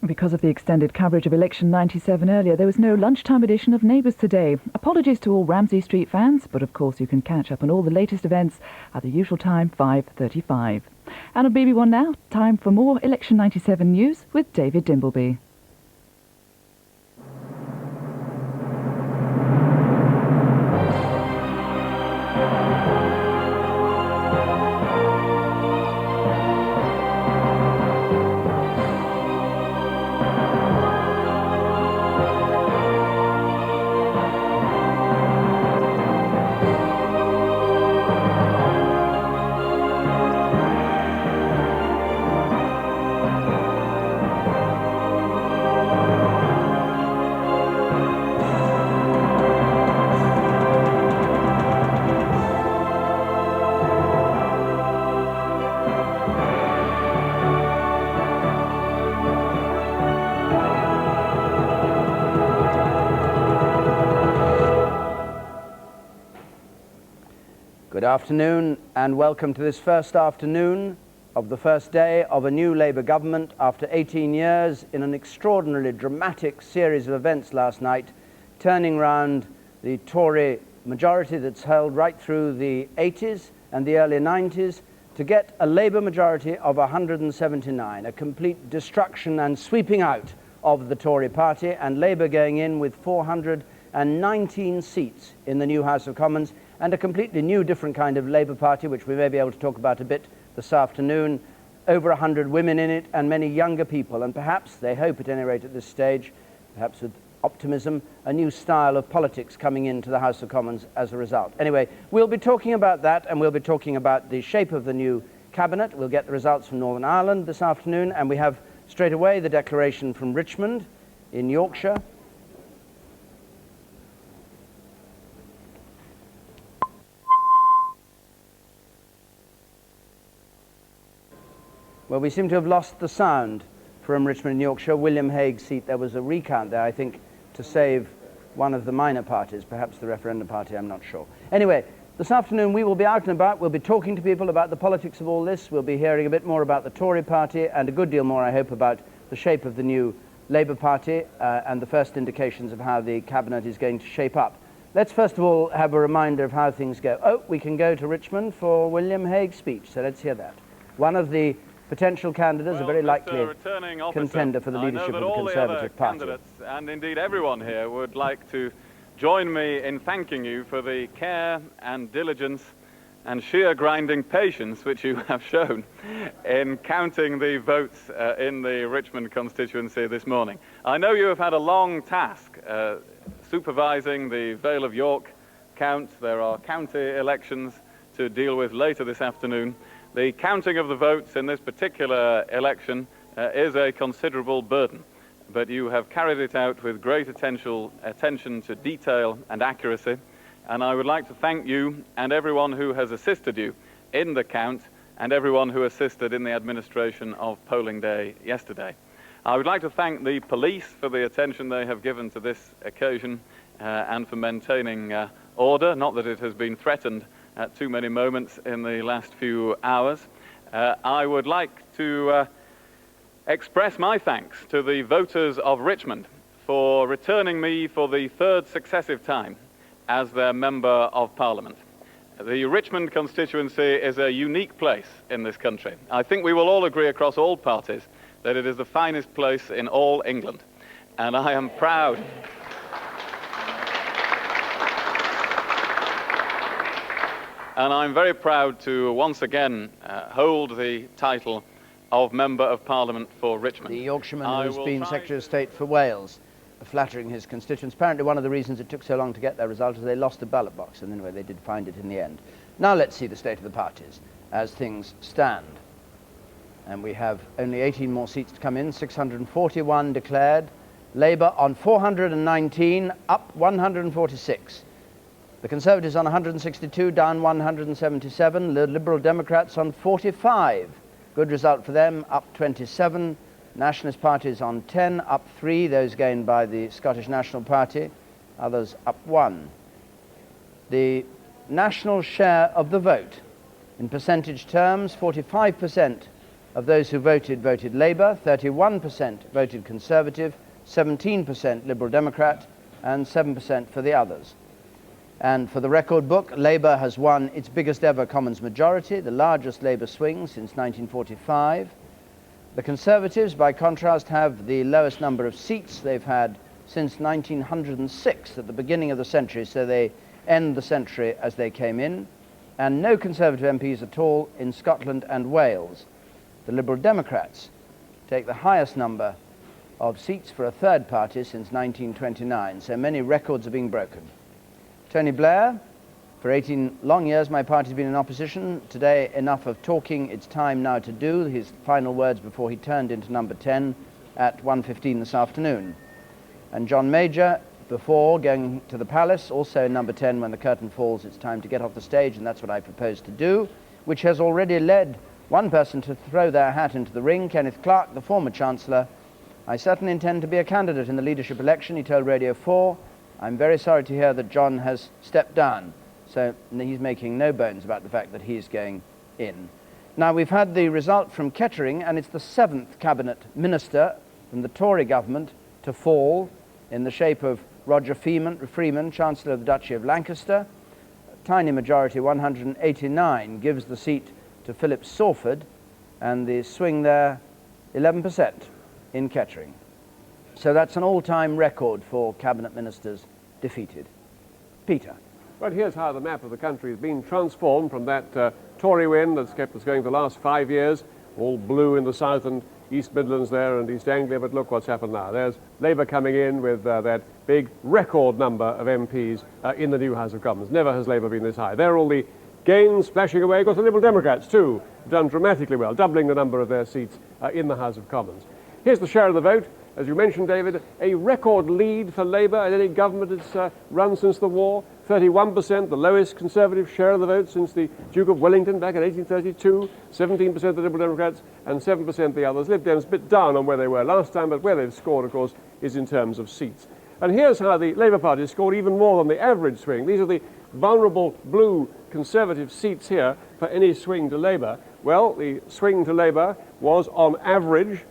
Because of the extended coverage of Election 97 earlier, there was no lunchtime edition of Neighbours today. Apologies to all Ramsey Street fans, but of course you can catch up on all the latest events at the usual time, 5:35. And on BB1 now, time for more Election 97 news with David Dimbleby. Good afternoon and welcome to this first afternoon of the first day of a new Labour government after 18 years in an extraordinarily dramatic series of events last night, turning round the Tory majority that's held right through the 80s and the early 90s to get a Labour majority of 179, a complete destruction and sweeping out of the Tory party, and Labour going in with 419 seats in the new House of Commons, and a completely new, different kind of Labour Party, which we may be able to talk about a bit this afternoon. Over 100 women in it and many younger people, and perhaps, they hope at any rate at this stage, perhaps with optimism, a new style of politics coming into the House of Commons as a result. Anyway, we'll be talking about that, and we'll be talking about the shape of the new cabinet. We'll get the results from Northern Ireland this afternoon, and we have straight away the declaration from Richmond in Yorkshire. Well, we seem to have lost the sound from Richmond in Yorkshire. William Hague's seat, there was a recount there, I think, to save one of the minor parties, perhaps the referendum party, I'm not sure. Anyway, this afternoon we will be out and about. We'll be talking to people about the politics of all this. We'll be hearing a bit more about the Tory party and a good deal more, I hope, about the shape of the new Labour Party and the first indications of how the cabinet is going to shape up. Let's first of all have a reminder of how things go. Oh, we can go to Richmond for William Hague's speech, so let's hear that. One of the potential candidates, a very likely contender for the leadership of the Conservative Party. Candidates, and indeed everyone here, would like to join me in thanking you for the care and diligence and sheer grinding patience which you have shown in counting the votes in the Richmond constituency this morning. I know you have had a long task supervising the Vale of York count. There are county elections to deal with later this afternoon. The counting of the votes in this particular election is a considerable burden, but you have carried it out with great attention to detail and accuracy, and I would like to thank you and everyone who has assisted you in the count and everyone who assisted in the administration of polling day yesterday. I would like to thank the police for the attention they have given to this occasion and for maintaining order, not that it has been threatened at too many moments in the last few hours. I would like to express my thanks to the voters of Richmond for returning me for the third successive time as their Member of Parliament. The Richmond constituency is a unique place in this country. I think we will all agree across all parties that it is the finest place in all England, and I am proud. And I'm very proud to once again hold the title of Member of Parliament for Richmond. The Yorkshireman who's been Secretary of State for Wales, flattering his constituents. Apparently one of the reasons it took so long to get their result is they lost the ballot box, and anyway they did find it in the end. Now let's see the state of the parties as things stand. And we have only 18 more seats to come in, 641 declared. Labour on 419, up 146. The Conservatives on 162, down 177. The Liberal Democrats on 45. Good result for them, up 27. Nationalist parties on 10, up 3. Those gained by the Scottish National Party. Others up 1. The national share of the vote, in percentage terms, 45% of those who voted Labour, 31% voted Conservative, 17% Liberal Democrat, and 7% for the others. And for the record book, Labour has won its biggest ever Commons majority, the largest Labour swing since 1945. The Conservatives, by contrast, have the lowest number of seats they've had since 1906, at the beginning of the century, so they end the century as they came in, and no Conservative MPs at all in Scotland and Wales. The Liberal Democrats take the highest number of seats for a third party since 1929, so many records are being broken. Tony Blair, for 18 long years my party's been in opposition. Today, enough of talking, it's time now to do. His final words before he turned into number 10 at 1:15 this afternoon. And John Major, before going to the palace, also number 10, when the curtain falls, it's time to get off the stage, and that's what I propose to do, which has already led one person to throw their hat into the ring, Kenneth Clarke, the former Chancellor. I certainly intend to be a candidate in the leadership election, he told Radio 4. I'm very sorry to hear that John has stepped down, so he's making no bones about the fact that he's going in. Now, we've had the result from Kettering, and it's the 7th cabinet minister from the Tory government to fall, in the shape of Roger Freeman, Chancellor of the Duchy of Lancaster. A tiny majority, 189, gives the seat to Philip Sawford, and the swing there, 11% in Kettering. So that's an all-time record for cabinet ministers defeated. Peter. Well, here's how the map of the country has been transformed from that Tory win that's kept us going for the last 5 years, all blue in the south and East Midlands there and East Anglia, but look what's happened now. There's Labour coming in with that big record number of MPs in the new House of Commons. Never has Labour been this high. There are all the gains splashing away. Of course, the Liberal Democrats, too, have done dramatically well, doubling the number of their seats in the House of Commons. Here's the share of the vote. As you mentioned, David, a record lead for Labour in any government it's run since the war. 31%, the lowest Conservative share of the vote since the Duke of Wellington back in 1832. 17% the Liberal Democrats and 7% the others. Lib Dems a bit down on where they were last time, but where they've scored, of course, is in terms of seats. And here's how the Labour Party scored even more than the average swing. These are the vulnerable blue Conservative seats here for any swing to Labour. Well, the swing to Labour was, on average,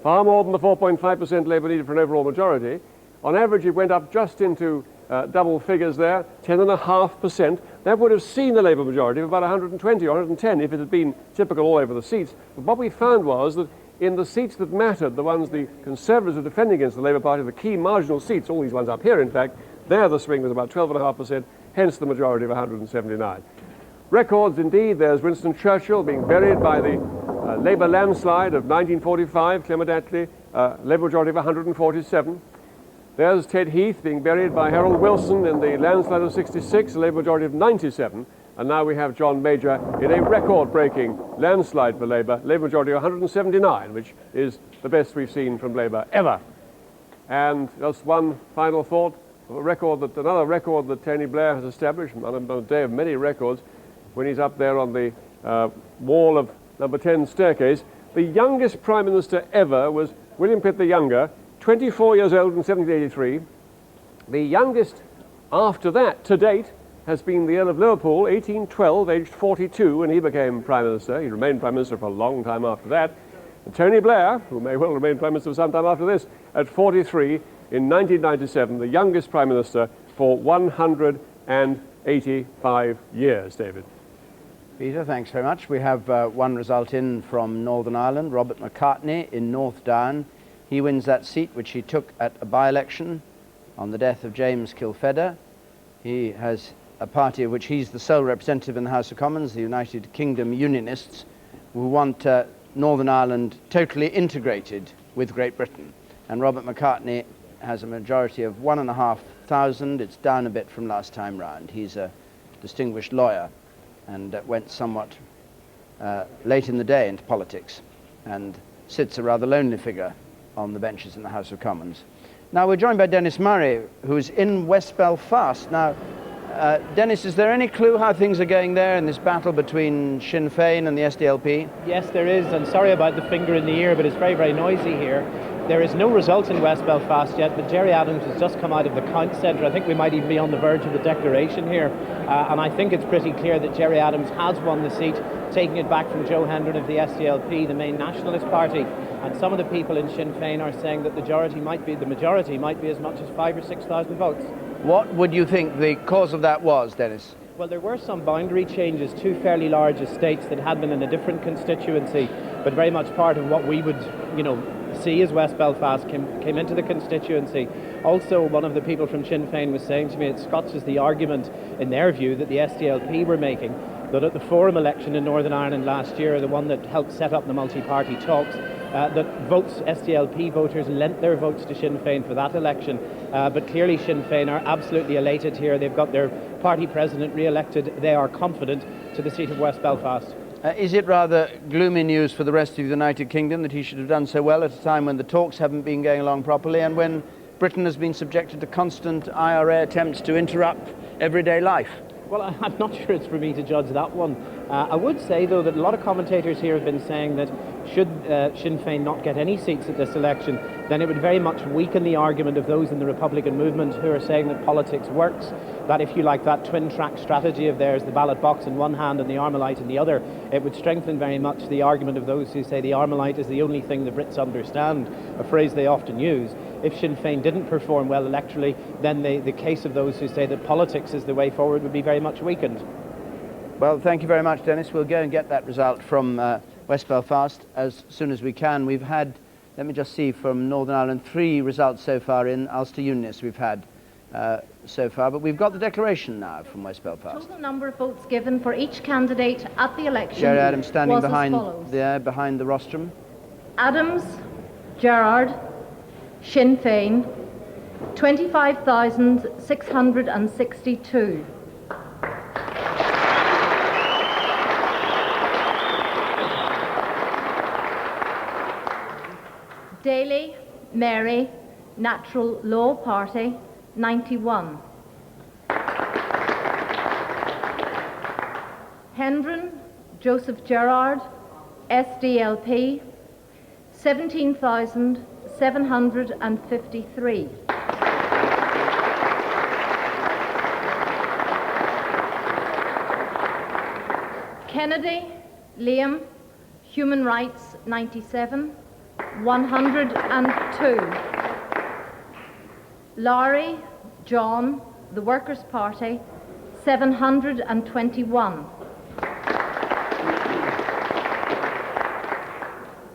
far more than the 4.5% Labour needed for an overall majority. On average, it went up just into double figures there, 10.5%. That would have seen the Labour majority of about 120 or 110 if it had been typical all over the seats. But what we found was that in the seats that mattered, the ones the Conservatives were defending against the Labour Party, the key marginal seats, all these ones up here, in fact, there the swing was about 12.5%, hence the majority of 179. Records indeed. There's Winston Churchill being buried by the Labour landslide of 1945, Clement Attlee, Labour majority of 147. There's Ted Heath being buried by Harold Wilson in the landslide of 66, a Labour majority of 97. And now we have John Major in a record-breaking landslide for Labour, Labour majority of 179, which is the best we've seen from Labour ever. And just one final thought, another record that Tony Blair has established on a day of many records, when he's up there on the wall of number 10 staircase. The youngest Prime Minister ever was William Pitt the Younger, 24 years old in 1783. The youngest after that, to date, has been the Earl of Liverpool, 1812, aged 42, when he became Prime Minister. He remained Prime Minister for a long time after that. And Tony Blair, who may well remain Prime Minister for some time after this, at 43 in 1997, the youngest Prime Minister for 185 years, David. Peter, thanks very much. We have one result in from Northern Ireland, Robert McCartney in North Down. He wins that seat, which he took at a by-election on the death of James Kilfedder. He has a party of which he's the sole representative in the House of Commons, the United Kingdom Unionists, who want Northern Ireland totally integrated with Great Britain. And Robert McCartney has a majority of 1,500. It's down a bit from last time round. He's a distinguished lawyer and went somewhat late in the day into politics and sits a rather lonely figure on the benches in the House of Commons. Now we're joined by Denis Murray, who's in West Belfast. Now, Denis, is there any clue how things are going there in this battle between Sinn Féin and the SDLP? Yes, there is, and sorry about the finger in the ear, but it's very, very noisy here. There is no result in West Belfast yet, but Gerry Adams has just come out of the count centre. I think we might even be on the verge of a declaration here. And I think it's pretty clear that Gerry Adams has won the seat, taking it back from Joe Hendren of the SDLP, the main nationalist party. And some of the people in Sinn Féin are saying that the majority might be as much as 5,000 or 6,000 votes. What would you think the cause of that was, Denis? Well, there were some boundary changes, two fairly large estates that had been in a different constituency, but very much part of what we would, see as West Belfast came into the constituency. Also, one of the people from Sinn Féin was saying to me it scotches the argument, in their view, that the SDLP were making, that at the Forum election in Northern Ireland last year, the one that helped set up the multi-party talks, that SDLP voters lent their votes to Sinn Féin for that election. But clearly Sinn Féin are absolutely elated here. They've got their party president re-elected. They are confident to the seat of West Belfast. Is it rather gloomy news for the rest of the United Kingdom that he should have done so well at a time when the talks haven't been going along properly and when Britain has been subjected to constant IRA attempts to interrupt everyday life? Well, I'm not sure it's for me to judge that one. I would say, though, that a lot of commentators here have been saying that should Sinn Féin not get any seats at this election, then it would very much weaken the argument of those in the Republican movement who are saying that politics works, that if you like that twin-track strategy of theirs, the ballot box in one hand and the Armalite in the other, it would strengthen very much the argument of those who say the Armalite is the only thing the Brits understand, a phrase they often use. If Sinn Féin didn't perform well electorally, then the case of those who say that politics is the way forward would be very much weakened. Well, thank you very much, Denis. We'll go and get that result from West Belfast as soon as we can. We've had, let me just see, from Northern Ireland, 3 results so far in Ulster Unionists we've had so far, but we've got the declaration now from West Belfast. Total number of votes given for each candidate at the election Gerry Adams standing was behind as follows. there, behind the rostrum. Adams, Gerard, Sinn Féin, 25,662. Daly, Mary, Natural Law Party, 91. Hendren, Joseph Gerard, SDLP, 17,753. Kennedy, Liam, Human Rights, 97. 102. Lowry, John, the Workers' Party, 721.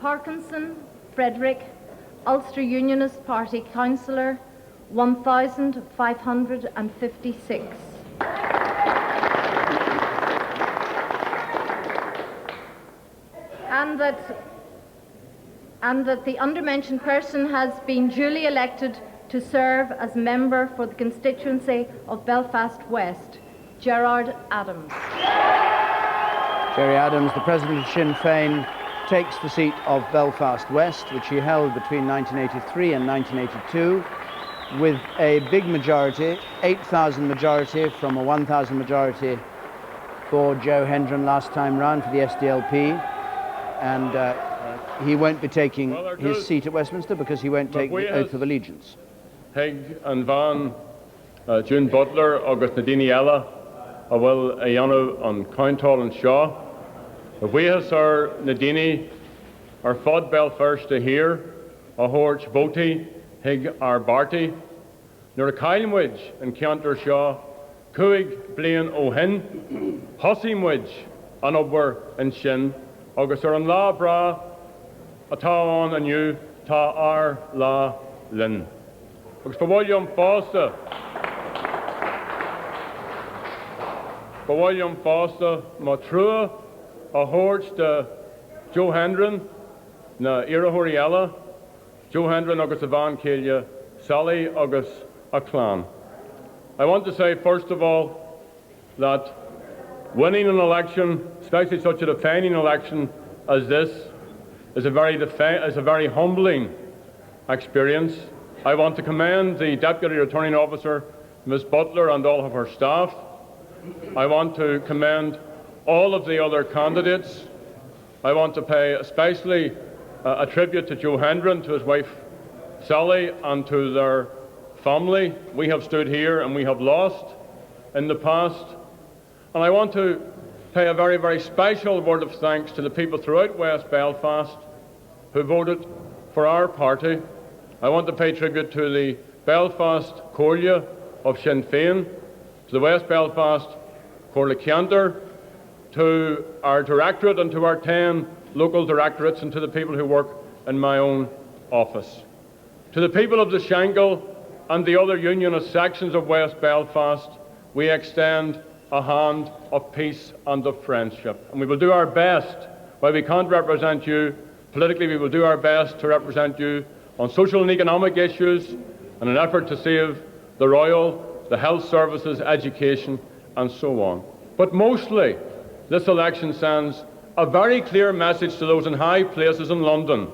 Parkinson, Frederick, Ulster Unionist Party Councillor, 1,556. And that the undermentioned person has been duly elected to serve as member for the constituency of Belfast West, Gerard Adams. Gerry Adams, the president of Sinn Féin, takes the seat of Belfast West, which he held between 1983 and 1982, with a big majority, 8,000 majority from a 1,000 majority for Joe Hendren last time round for the SDLP. And he won't be taking his seat at Westminster because he won't take the oath of allegiance. Hague and Van, June Butler, August Nadini Ella, a will Ayano on Countall and Shaw. If we have Sir Nadini, our Fod Belfast to hear, a Horch Voti, Hig our Barty, nor a Kylemwidge and Cantor Shaw, Cuig Blain O'Hin, Hossimwidge, an Ubwer and Shin, August or an La Bra, a ta on and you, ta ar la lin. August for William Foster. For William Foster, Matrua, a horch de Joe Hendren, na Ira Horiella, Joe Hendren, August Van Kelia, Sally, August a clan. I want to say, first of all, that winning an election, especially such a defining election as this, is a very humbling experience. I want to commend the Deputy Returning Officer, Ms Butler, and all of her staff. I want to commend all of the other candidates. I want to pay especially a tribute to Joe Hendren, to his wife Sally and to their family. We have stood here and we have lost in the past. And I want to pay a very, very special word of thanks to the people throughout West Belfast who voted for our party. I want to pay tribute to the Belfast Comhairle of Sinn Féin, to the West Belfast Comhairle Ceantar, to our directorate and to our 10 local directorates, and to the people who work in my own office. To the people of the Shankill and the other unionist sections of West Belfast, we extend a hand of peace and of friendship. And we will do our best. While we can't represent you politically, we will do our best to represent you on social and economic issues in an effort to save the Royal, the health services, education, and so on. But mostly, this election sends a very clear message to those in high places in London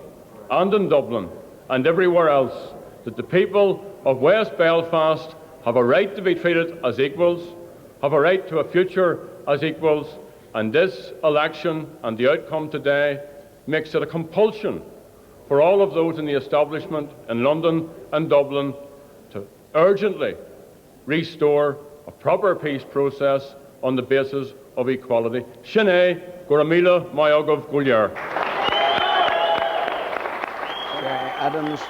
and in Dublin and everywhere else that the people of West Belfast have a right to be treated as equals, have a right to a future as equals, and this election and the outcome today makes it a compulsion for all of those in the establishment in London and Dublin to urgently restore a proper peace process on the basis of equality. Sinné, Goramila, Mayogov, Guliar. Adams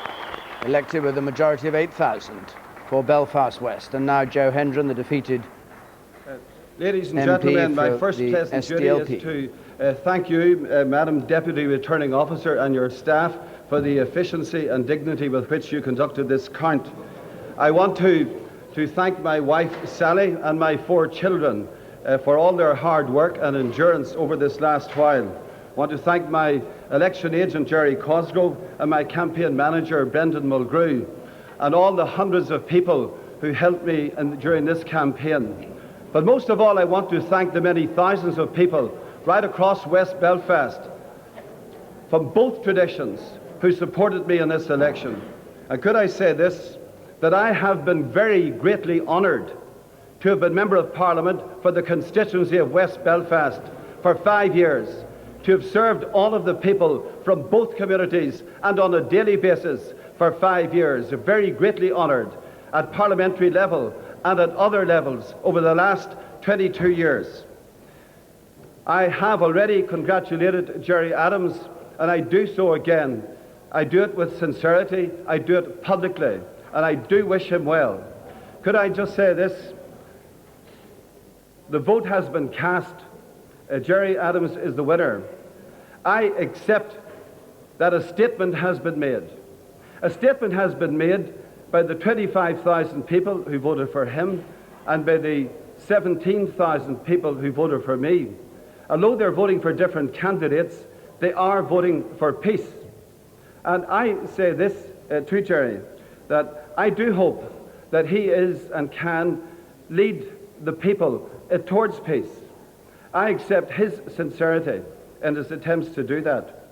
elected with a majority of 8,000 for Belfast West. And now Joe Hendren, the defeated Ladies and MP gentlemen, my for first the pleasant duty SDLP. is to thank you, Madam Deputy Returning Officer, and your staff for the efficiency and dignity with which you conducted this count. I want to thank my wife Sally and my 4 children for all their hard work and endurance over this last while. I want to thank my election agent Jerry Cosgrove and my campaign manager Brendan Mulgrew and all the hundreds of people who helped me during this campaign. But most of all, I want to thank the many thousands of people right across West Belfast from both traditions who supported me in this election. And could I say this, that I have been very greatly honoured to have been Member of Parliament for the constituency of West Belfast for 5 years, to have served all of the people from both communities and on a daily basis for 5 years. Very greatly honoured at parliamentary level and at other levels over the last 22 years. I have already congratulated Gerry Adams, and I do so again. I do it with sincerity, I do it publicly, and I do wish him well. Could I just say this? The vote has been cast. Gerry Adams is the winner. I accept that a statement has been made. A statement has been made by the 25,000 people who voted for him and by the 17,000 people who voted for me. Although they're voting for different candidates, they are voting for peace. And I say this to Gerry, that I do hope that he is and can lead the people towards peace. I accept his sincerity in his attempts to do that.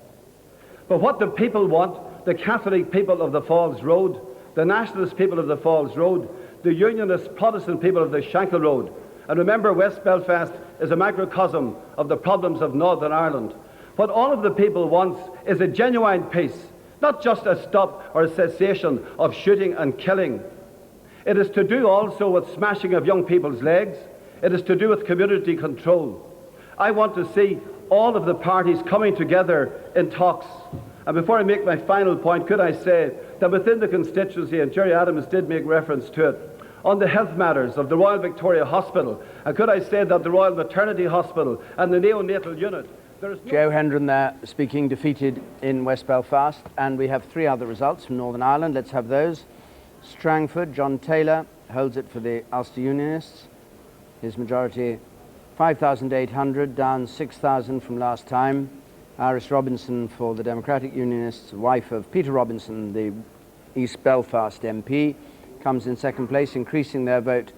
But what the people want, the Catholic people of the Falls Road, the nationalist people of the Falls Road, the unionist Protestant people of the Shankill Road, and remember West Belfast is a microcosm of the problems of Northern Ireland. What all of the people want is a genuine peace, not just a stop or a cessation of shooting and killing. It is to do also with smashing of young people's legs. It is to do with community control. I want to see all of the parties coming together in talks. And before I make my final point, could I say that within the constituency, and Gerry Adams did make reference to it, on the health matters of the Royal Victoria Hospital, and could I say that the Royal Maternity Hospital and the neonatal unit, there is no... Joe Hendren there speaking, defeated in West Belfast, and we have 3 other results from Northern Ireland. Let's have those. Strangford, John Taylor holds it for the Ulster Unionists. His majority 5,800, down 6,000 from last time. Iris Robinson for the Democratic Unionists, wife of Peter Robinson, the East Belfast MP, comes in second place, increasing their vote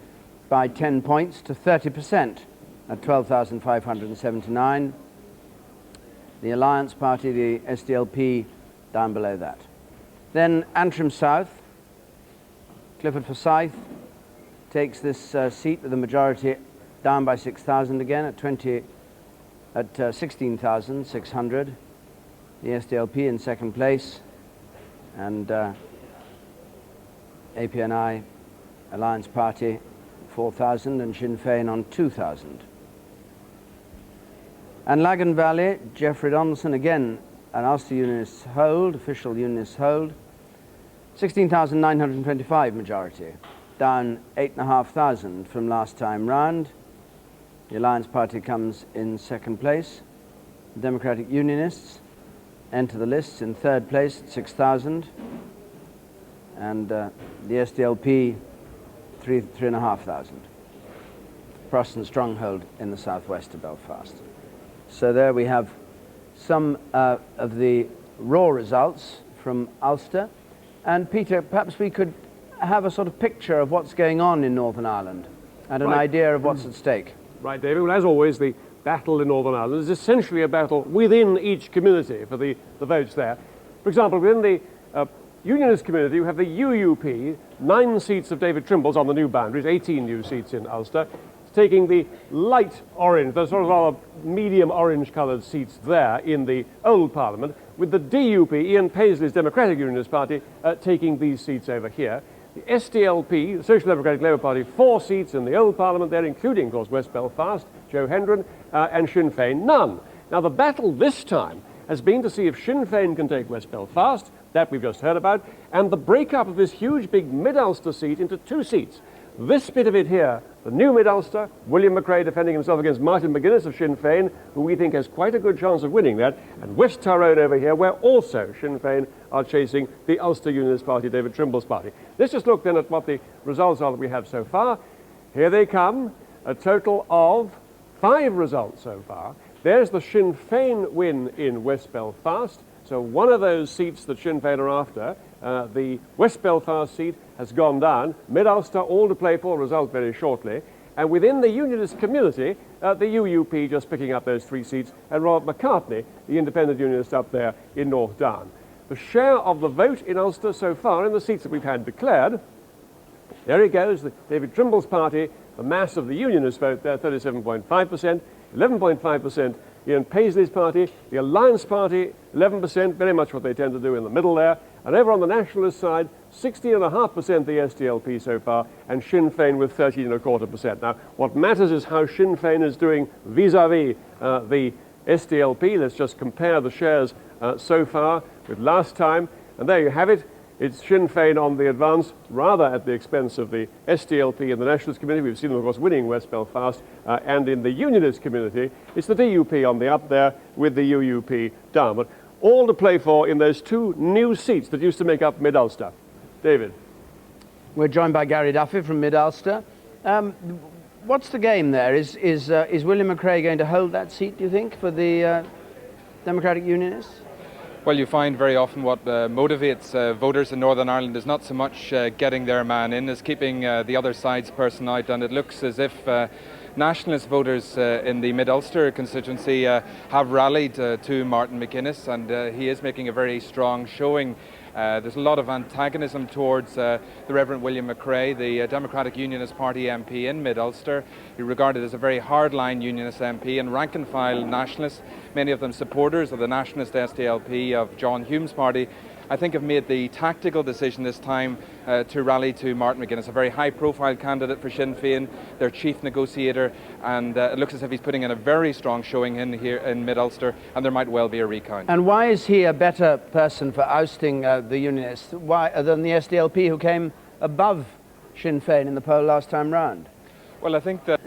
by 10 points to 30% at 12,579. The Alliance Party, the SDLP, down below that. Then Antrim South, Clifford Forsyth takes this seat with a majority down by 6,000 again at 16,600. The SDLP in second place, and APNI Alliance Party 4,000 and Sinn Féin on 2,000. And Lagan Valley, Geoffrey Donaldson, again an Ulster Unionist hold, official Unionist hold, 16,925 majority, down 8,500 from last time round. The Alliance Party comes in second place. The Democratic Unionists enter the lists in third place at 6,000. And the SDLP, 3,500. Protestant stronghold in the southwest of Belfast. So there we have some of the raw results from Ulster. And Peter, perhaps we could have a sort of picture of what's going on in Northern Ireland and an idea of what's at stake. Right, David. Well, as always, the battle in Northern Ireland is essentially a battle within each community for the votes there. For example, within the Unionist community, you have the UUP, 9 seats of David Trimble's on the new boundaries, 18 new seats in Ulster, taking the light orange, the sort of rather medium orange-coloured seats there in the old Parliament, with the DUP, Ian Paisley's Democratic Unionist Party, taking these seats over here. The SDLP, the Social Democratic Labour Party, 4 seats in the old Parliament there, including, of course, West Belfast, Joe Hendren, and Sinn Féin, none. Now, the battle this time has been to see if Sinn Féin can take West Belfast, that we've just heard about, and the breakup of this huge big Mid-Ulster seat into 2 seats. This bit of it here, the new Mid-Ulster, William McRae defending himself against Martin McGuinness of Sinn Féin, who we think has quite a good chance of winning that, and West Tyrone over here, where also Sinn Féin are chasing the Ulster Unionist Party, David Trimble's party. Let's just look then at what the results are that we have so far. Here they come, a total of 5 results so far. There's the Sinn Féin win in West Belfast. So one of those seats that Sinn Féin are after, the West Belfast seat, has gone down. Mid-Ulster, all to play for, result very shortly. And within the Unionist community, the UUP just picking up those 3 seats, and Robert McCartney, the independent Unionist, up there in North Down. The share of the vote in Ulster so far in the seats that we've had declared, there it goes, the David Trimble's party, the mass of the Unionist vote there, 37.5%, 11.5%, Ian Paisley's party, the Alliance Party, 11%, very much what they tend to do in the middle there. And over on the Nationalist side, 60.5% the SDLP so far, and Sinn Féin with 13.25%. Now, what matters is how Sinn Féin is doing vis-à-vis the SDLP. Let's just compare the shares so far with last time. And there you have it. It's Sinn Féin on the advance, rather at the expense of the SDLP and the Nationalist community. We've seen them, of course, winning West Belfast. And in the Unionist community, it's the DUP on the up there with the UUP down. But all to play for in those 2 new seats that used to make up Mid-Ulster. David. We're joined by Gary Duffy from Mid-Ulster. What's the game there? Is William McRae going to hold that seat, do you think, for the Democratic Unionists? Well, you find very often what motivates voters in Northern Ireland is not so much getting their man in as keeping the other side's person out, and it looks as if nationalist voters in the Mid-Ulster constituency have rallied to Martin McGuinness, and he is making a very strong showing. There's a lot of antagonism towards the Reverend William McRae, the Democratic Unionist Party MP in Mid-Ulster. He regarded as a very hardline Unionist MP and rank-and-file nationalists, many of them supporters of the nationalist SDLP of John Hume's party, I think have made the tactical decision this time to rally to Martin McGuinness, a very high-profile candidate for Sinn Féin, their chief negotiator, and it looks as if he's putting in a very strong showing in here in Mid-Ulster, and there might well be a recount. And why is he a better person for ousting the Unionists than the SDLP, who came above Sinn Féin in the poll last time round? Well, I think that...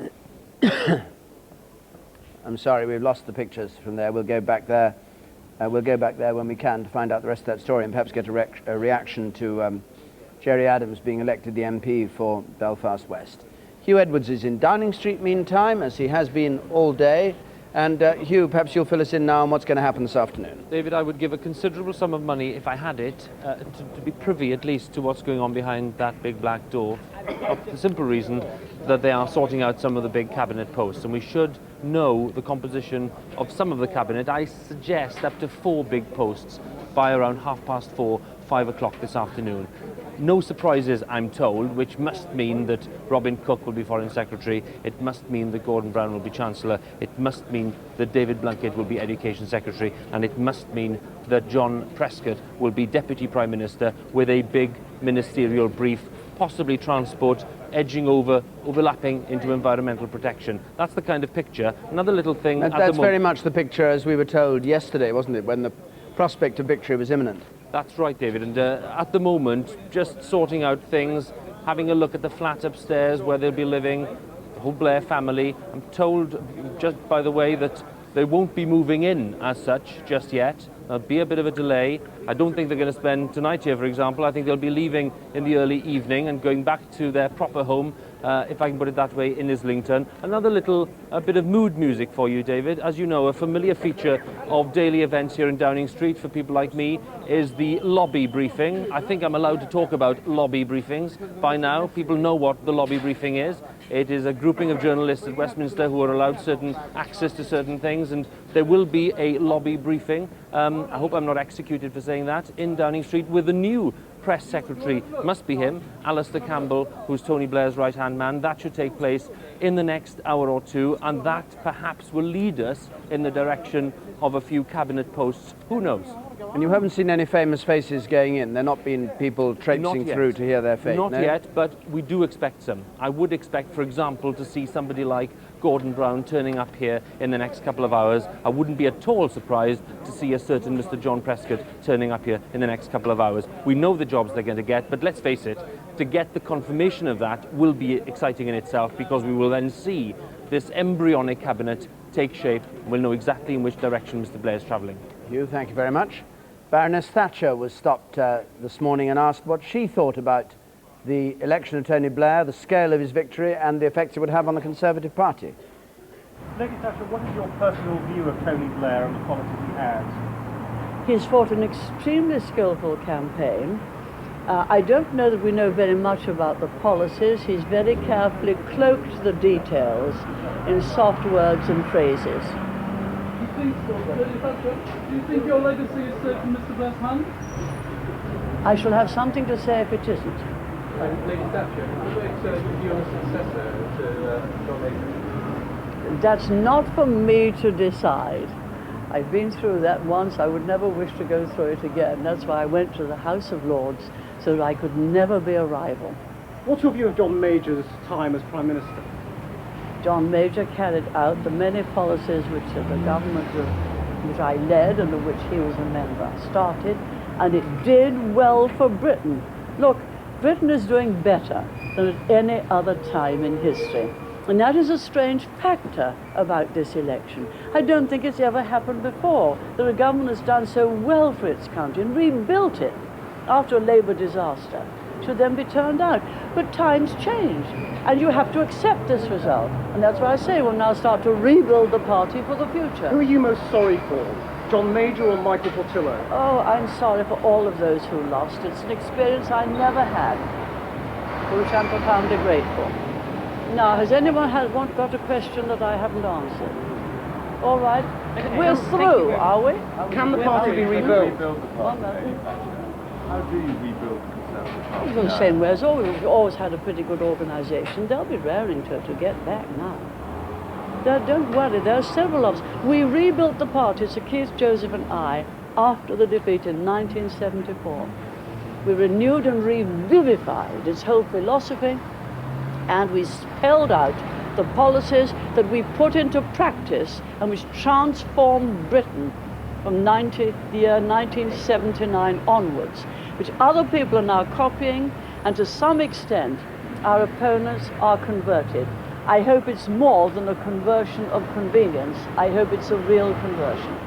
I'm sorry, we've lost the pictures from there. We'll go back there. We'll go back there when we can to find out the rest of that story and perhaps get a reaction to Gerry Adams being elected the MP for Belfast West. Hugh Edwards is in Downing Street meantime, as he has been all day. And Hugh, perhaps you'll fill us in now on what's going to happen this afternoon. David, I would give a considerable sum of money, if I had it, to be privy at least to what's going on behind that big black door. For the simple reason that they are sorting out some of the big cabinet posts, and we should know the composition of some of the cabinet. I suggest up to 4 big posts by around 4:30 5 o'clock this afternoon. No surprises, I'm told, which must mean that Robin Cook will be Foreign Secretary, it must mean that Gordon Brown will be Chancellor, it must mean that David Blunkett will be Education Secretary, and it must mean that John Prescott will be Deputy Prime Minister with a big ministerial brief, possibly transport, edging over, overlapping into environmental protection. That's the kind of picture. Another little thing... That's very much the picture as we were told yesterday, wasn't it, when the prospect of victory was imminent? That's right, David, and at the moment, just sorting out things, having a look at the flat upstairs where they'll be living, the whole Blair family. I'm told, just by the way, that they won't be moving in as such just yet. There'll be a bit of a delay. I don't think they're going to spend tonight here, for example. I think they'll be leaving in the early evening and going back to their proper home, if I can put it that way, in Islington. Another little bit of mood music for you, David. As you know, a familiar feature of daily events here in Downing Street for people like me is the lobby briefing. I think I'm allowed to talk about lobby briefings by now. People know what the lobby briefing is. It is a grouping of journalists at Westminster who are allowed certain access to certain things, and there will be a lobby briefing. I hope I'm not executed for saying that, in Downing Street with the new press secretary, must be him, Alistair Campbell, who's Tony Blair's right-hand man. That should take place in the next hour or two, and that perhaps will lead us in the direction of a few cabinet posts. Who knows? And you haven't seen any famous faces going in? There not been people traipsing through to hear their fate? Not no? yet, but we do expect some. I would expect, for example, to see somebody like Gordon Brown turning up here in the next couple of hours. I wouldn't be at all surprised to see a certain Mr. John Prescott turning up here in the next couple of hours. We know the jobs they're going to get, but let's face it, to get the confirmation of that will be exciting in itself, because we will then see this embryonic cabinet take shape, and we'll know exactly in which direction Mr. Blair is travelling. Thank you very much. Baroness Thatcher was stopped this morning and asked what she thought about the election of Tony Blair, the scale of his victory and the effects it would have on the Conservative Party. Lady Thatcher, what is your personal view of Tony Blair and the policies he has? He's fought an extremely skillful campaign. I don't know that we know very much about the policies. He's very carefully cloaked the details in soft words and phrases. Do you think your legacy is safe in Mr. Blair's hands? I shall have something to say if it isn't. Lady Thatcher, what makes you a successor to John Major? That's not for me to decide. I've been through that once. I would never wish to go through it again. That's why I went to the House of Lords, so that I could never be a rival. What's your view of John Major's time as Prime Minister? John Major carried out the many policies which the government which I led and of which he was a member started, and it did well for Britain. Look, Britain is doing better than at any other time in history. And that is a strange factor about this election. I don't think it's ever happened before that a government has done so well for its country and rebuilt it after a Labour disaster should then be turned out. But times change, and you have to accept this result. And that's why I say we'll now start to rebuild the party for the future. Who are you most sorry for? John Major or Michael Portillo? Oh, I'm sorry for all of those who lost. It's an experience I never had, for which I'm profoundly grateful. Now, has anyone got a question that I haven't answered? All right. We're through, are we? Can the party be rebuilt? How do you rebuild the Conservative Party? The same way as always. We've always had a pretty good organisation. They'll be raring to get back now. Don't worry, there are several of us. We rebuilt the party, Sir Keith Joseph and I, after the defeat in 1974. We renewed and revivified its whole philosophy, and we spelled out the policies that we put into practice and which transformed Britain from the year 1979 onwards, which other people are now copying, and to some extent our opponents are converted. I hope it's more than a conversion of convenience. I hope it's a real conversion.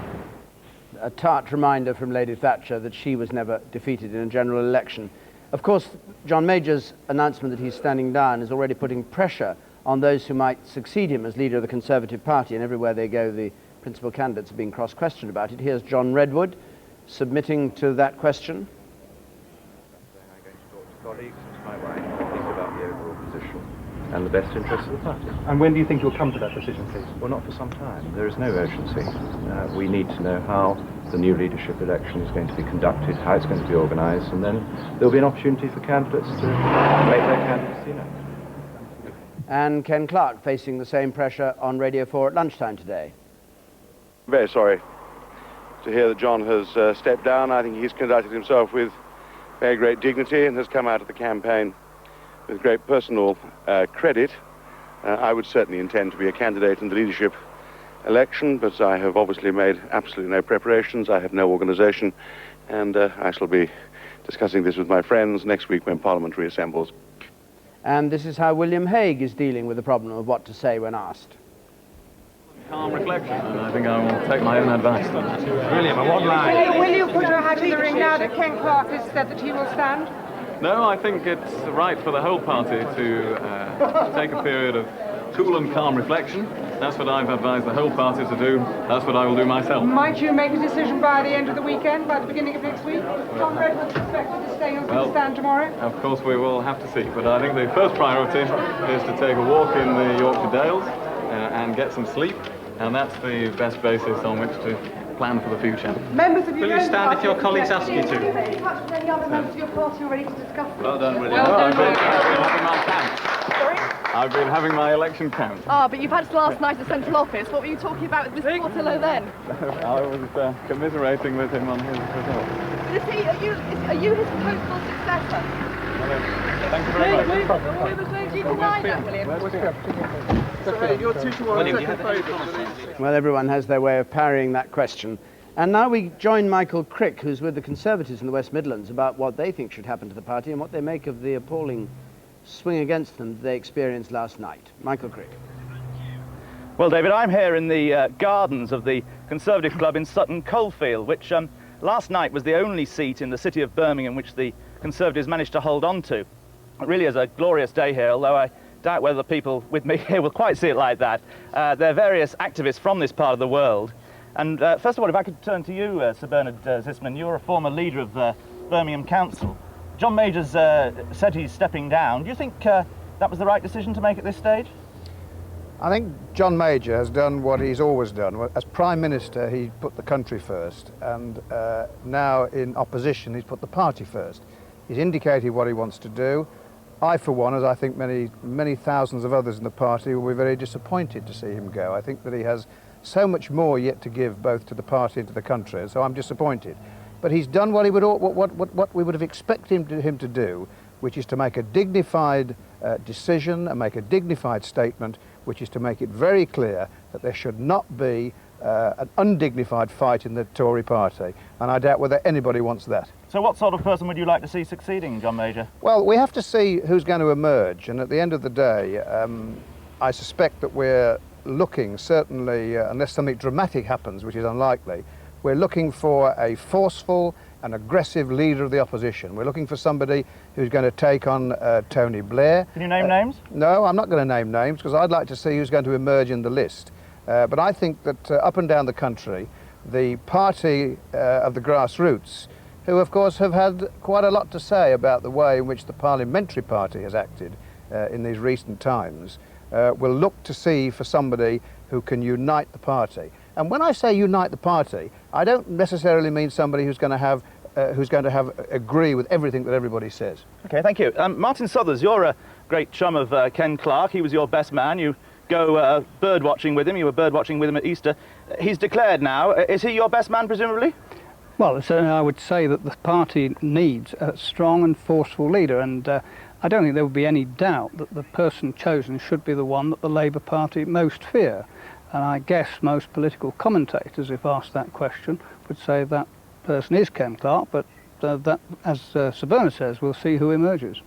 A tart reminder from Lady Thatcher that she was never defeated in a general election. Of course, John Major's announcement that he's standing down is already putting pressure on those who might succeed him as leader of the Conservative Party, and everywhere they go the principal candidates are being cross-questioned about it. Here's John Redwood submitting to that question. I'm going to talk to colleagues and to my wife, think about the overall position and the best interests of the party. And when do you think you'll come to that decision, please? Well, not for some time. There is no urgency. We need to know how the new leadership election is going to be conducted, how it's going to be organised, and then there'll be an opportunity for candidates to make their candidacy known. And Ken Clark facing the same pressure on Radio 4 at lunchtime today. Very sorry to hear that John has stepped down. I think he's conducted himself with very great dignity and has come out of the campaign with great personal credit. I would certainly intend to be a candidate in the leadership election, but I have obviously made absolutely no preparations. I have no organisation, and I shall be discussing this with my friends next week when Parliament reassembles. And this is how William Hague is dealing with the problem of what to say when asked. Calm reflection, and I think I will take my own advice on that. William, a one line. Will you put your hat in the ring now that Ken Clark has said that he will stand? No, I think it's right for the whole party to take a period of cool and calm reflection. That's what I've advised the whole party to do. That's what I will do myself. Might you make a decision by the end of the weekend, by the beginning of next week? John Redwood's expected to stay on the stand tomorrow. Of course we will have to see, but I think the first priority is to take a walk in the Yorkshire Dales and get some sleep, and that's the best basis on which to plan for the future. Members of your Will you stand if your colleagues ask you to? Have you been in touch with any other members of your party already to discuss this? Well done, William. Well done, I've been having my count. Sorry? I've been having my election count. Ah, but you've had last night at Central Office. What were you talking about with Mr. Portillo then? I was commiserating with him on his result. But are you his hopeful successor? Thank you very much. Do you deny that, William? You're 2-1. Well, everyone has their way of parrying that question. And now we join Michael Crick, who's with the Conservatives in the West Midlands, about what they think should happen to the party and what they make of the appalling swing against them that they experienced last night. Michael Crick. Well, David, I'm here in the gardens of the Conservative Club in Sutton Coldfield, which last night was the only seat in the city of Birmingham which the Conservatives managed to hold on to. It really is a glorious day here, although I doubt whether the people with me here will quite see it like that. There are various activists from this part of the world. And first of all, if I could turn to you, Sir Bernard Zisman, you're a former leader of Birmingham Council. John Major's said he's stepping down. Do you think that was the right decision to make at this stage? I think John Major has done what he's always done. As Prime Minister, he put the country first, and now in opposition, he's put the party first. He's indicated what he wants to do. I, for one, as I think many thousands of others in the party, will be very disappointed to see him go. I think that he has so much more yet to give, both to the party and to the country, so I'm disappointed. But he's done what we would have expected him to do, which is to make a dignified decision and make a dignified statement, which is to make it very clear that there should not be an undignified fight in the Tory party, and I doubt whether anybody wants that. So what sort of person would you like to see succeeding John Major? Well, we have to see who's going to emerge, and at the end of the day, I suspect that we're looking, certainly, unless something dramatic happens, which is unlikely, we're looking for a forceful and aggressive leader of the opposition. We're looking for somebody who's going to take on Tony Blair. Can you name names? No, I'm not going to name names, because I'd like to see who's going to emerge in the list. But I think that up and down the country, the party of the grassroots, who of course have had quite a lot to say about the way in which the parliamentary party has acted in these recent times, will look to see for somebody who can unite the party. And when I say unite the party, I don't necessarily mean somebody who's going to have agree with everything that everybody says. Okay, thank you. Martin Southers, you're a great chum of Ken Clark. He was your best man. You go bird watching with him. You were bird watching with him at Easter. He's declared now. Is he your best man, presumably? Well, certainly I would say that the party needs a strong and forceful leader, and I don't think there would be any doubt that the person chosen should be the one that the Labour Party most fear. And I guess most political commentators, if asked that question, would say that person is Ken Clark, but that, as Sir Bernard says, we'll see who emerges.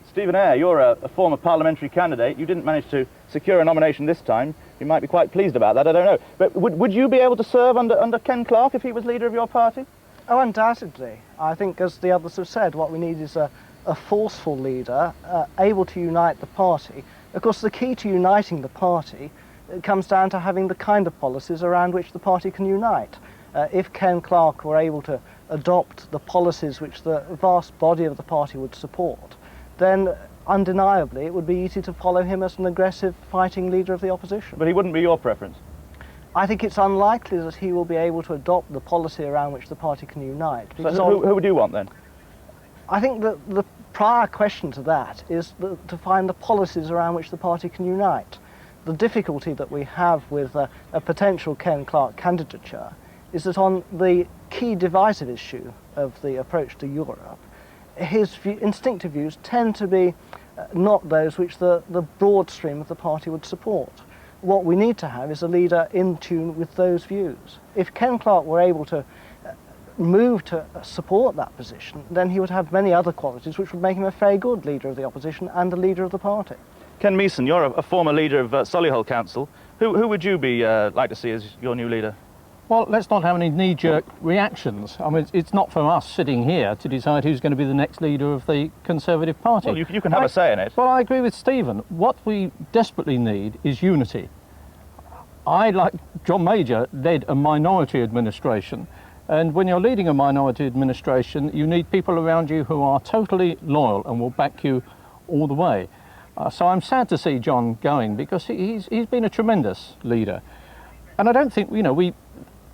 Stephen Eyre, you're a former parliamentary candidate. You didn't manage to secure a nomination this time. You might be quite pleased about that, I don't know. But would you be able to serve under Ken Clark if he was leader of your party? Oh, undoubtedly. I think, as the others have said, what we need is a forceful leader, able to unite the party. Of course, the key to uniting the party comes down to having the kind of policies around which the party can unite. If Ken Clark were able to adopt the policies which the vast body of the party would support, then undeniably it would be easy to follow him as an aggressive fighting leader of the opposition. But he wouldn't be your preference? I think it's unlikely that he will be able to adopt the policy around which the party can unite. So who would you want then? I think that the prior question to that is to find the policies around which the party can unite. The difficulty that we have with a potential Ken Clarke candidature is that on the key divisive issue of the approach to Europe, his instinctive views tend to be not those which the broad stream of the party would support. What we need to have is a leader in tune with those views. If Ken Clarke were able to move to support that position, then he would have many other qualities which would make him a very good leader of the opposition and a leader of the party. Ken Meeson, you're a former leader of Solihull Council. Who would you be like to see as your new leader? Well, let's not have any knee-jerk reactions. I mean, it's not for us sitting here to decide who's going to be the next leader of the Conservative Party. Well, you can have a say in it. Well, I agree with Stephen. What we desperately need is unity. I, like John Major, led a minority administration. And when you're leading a minority administration, you need people around you who are totally loyal and will back you all the way. So I'm sad to see John going, because he's been a tremendous leader. And I don't think,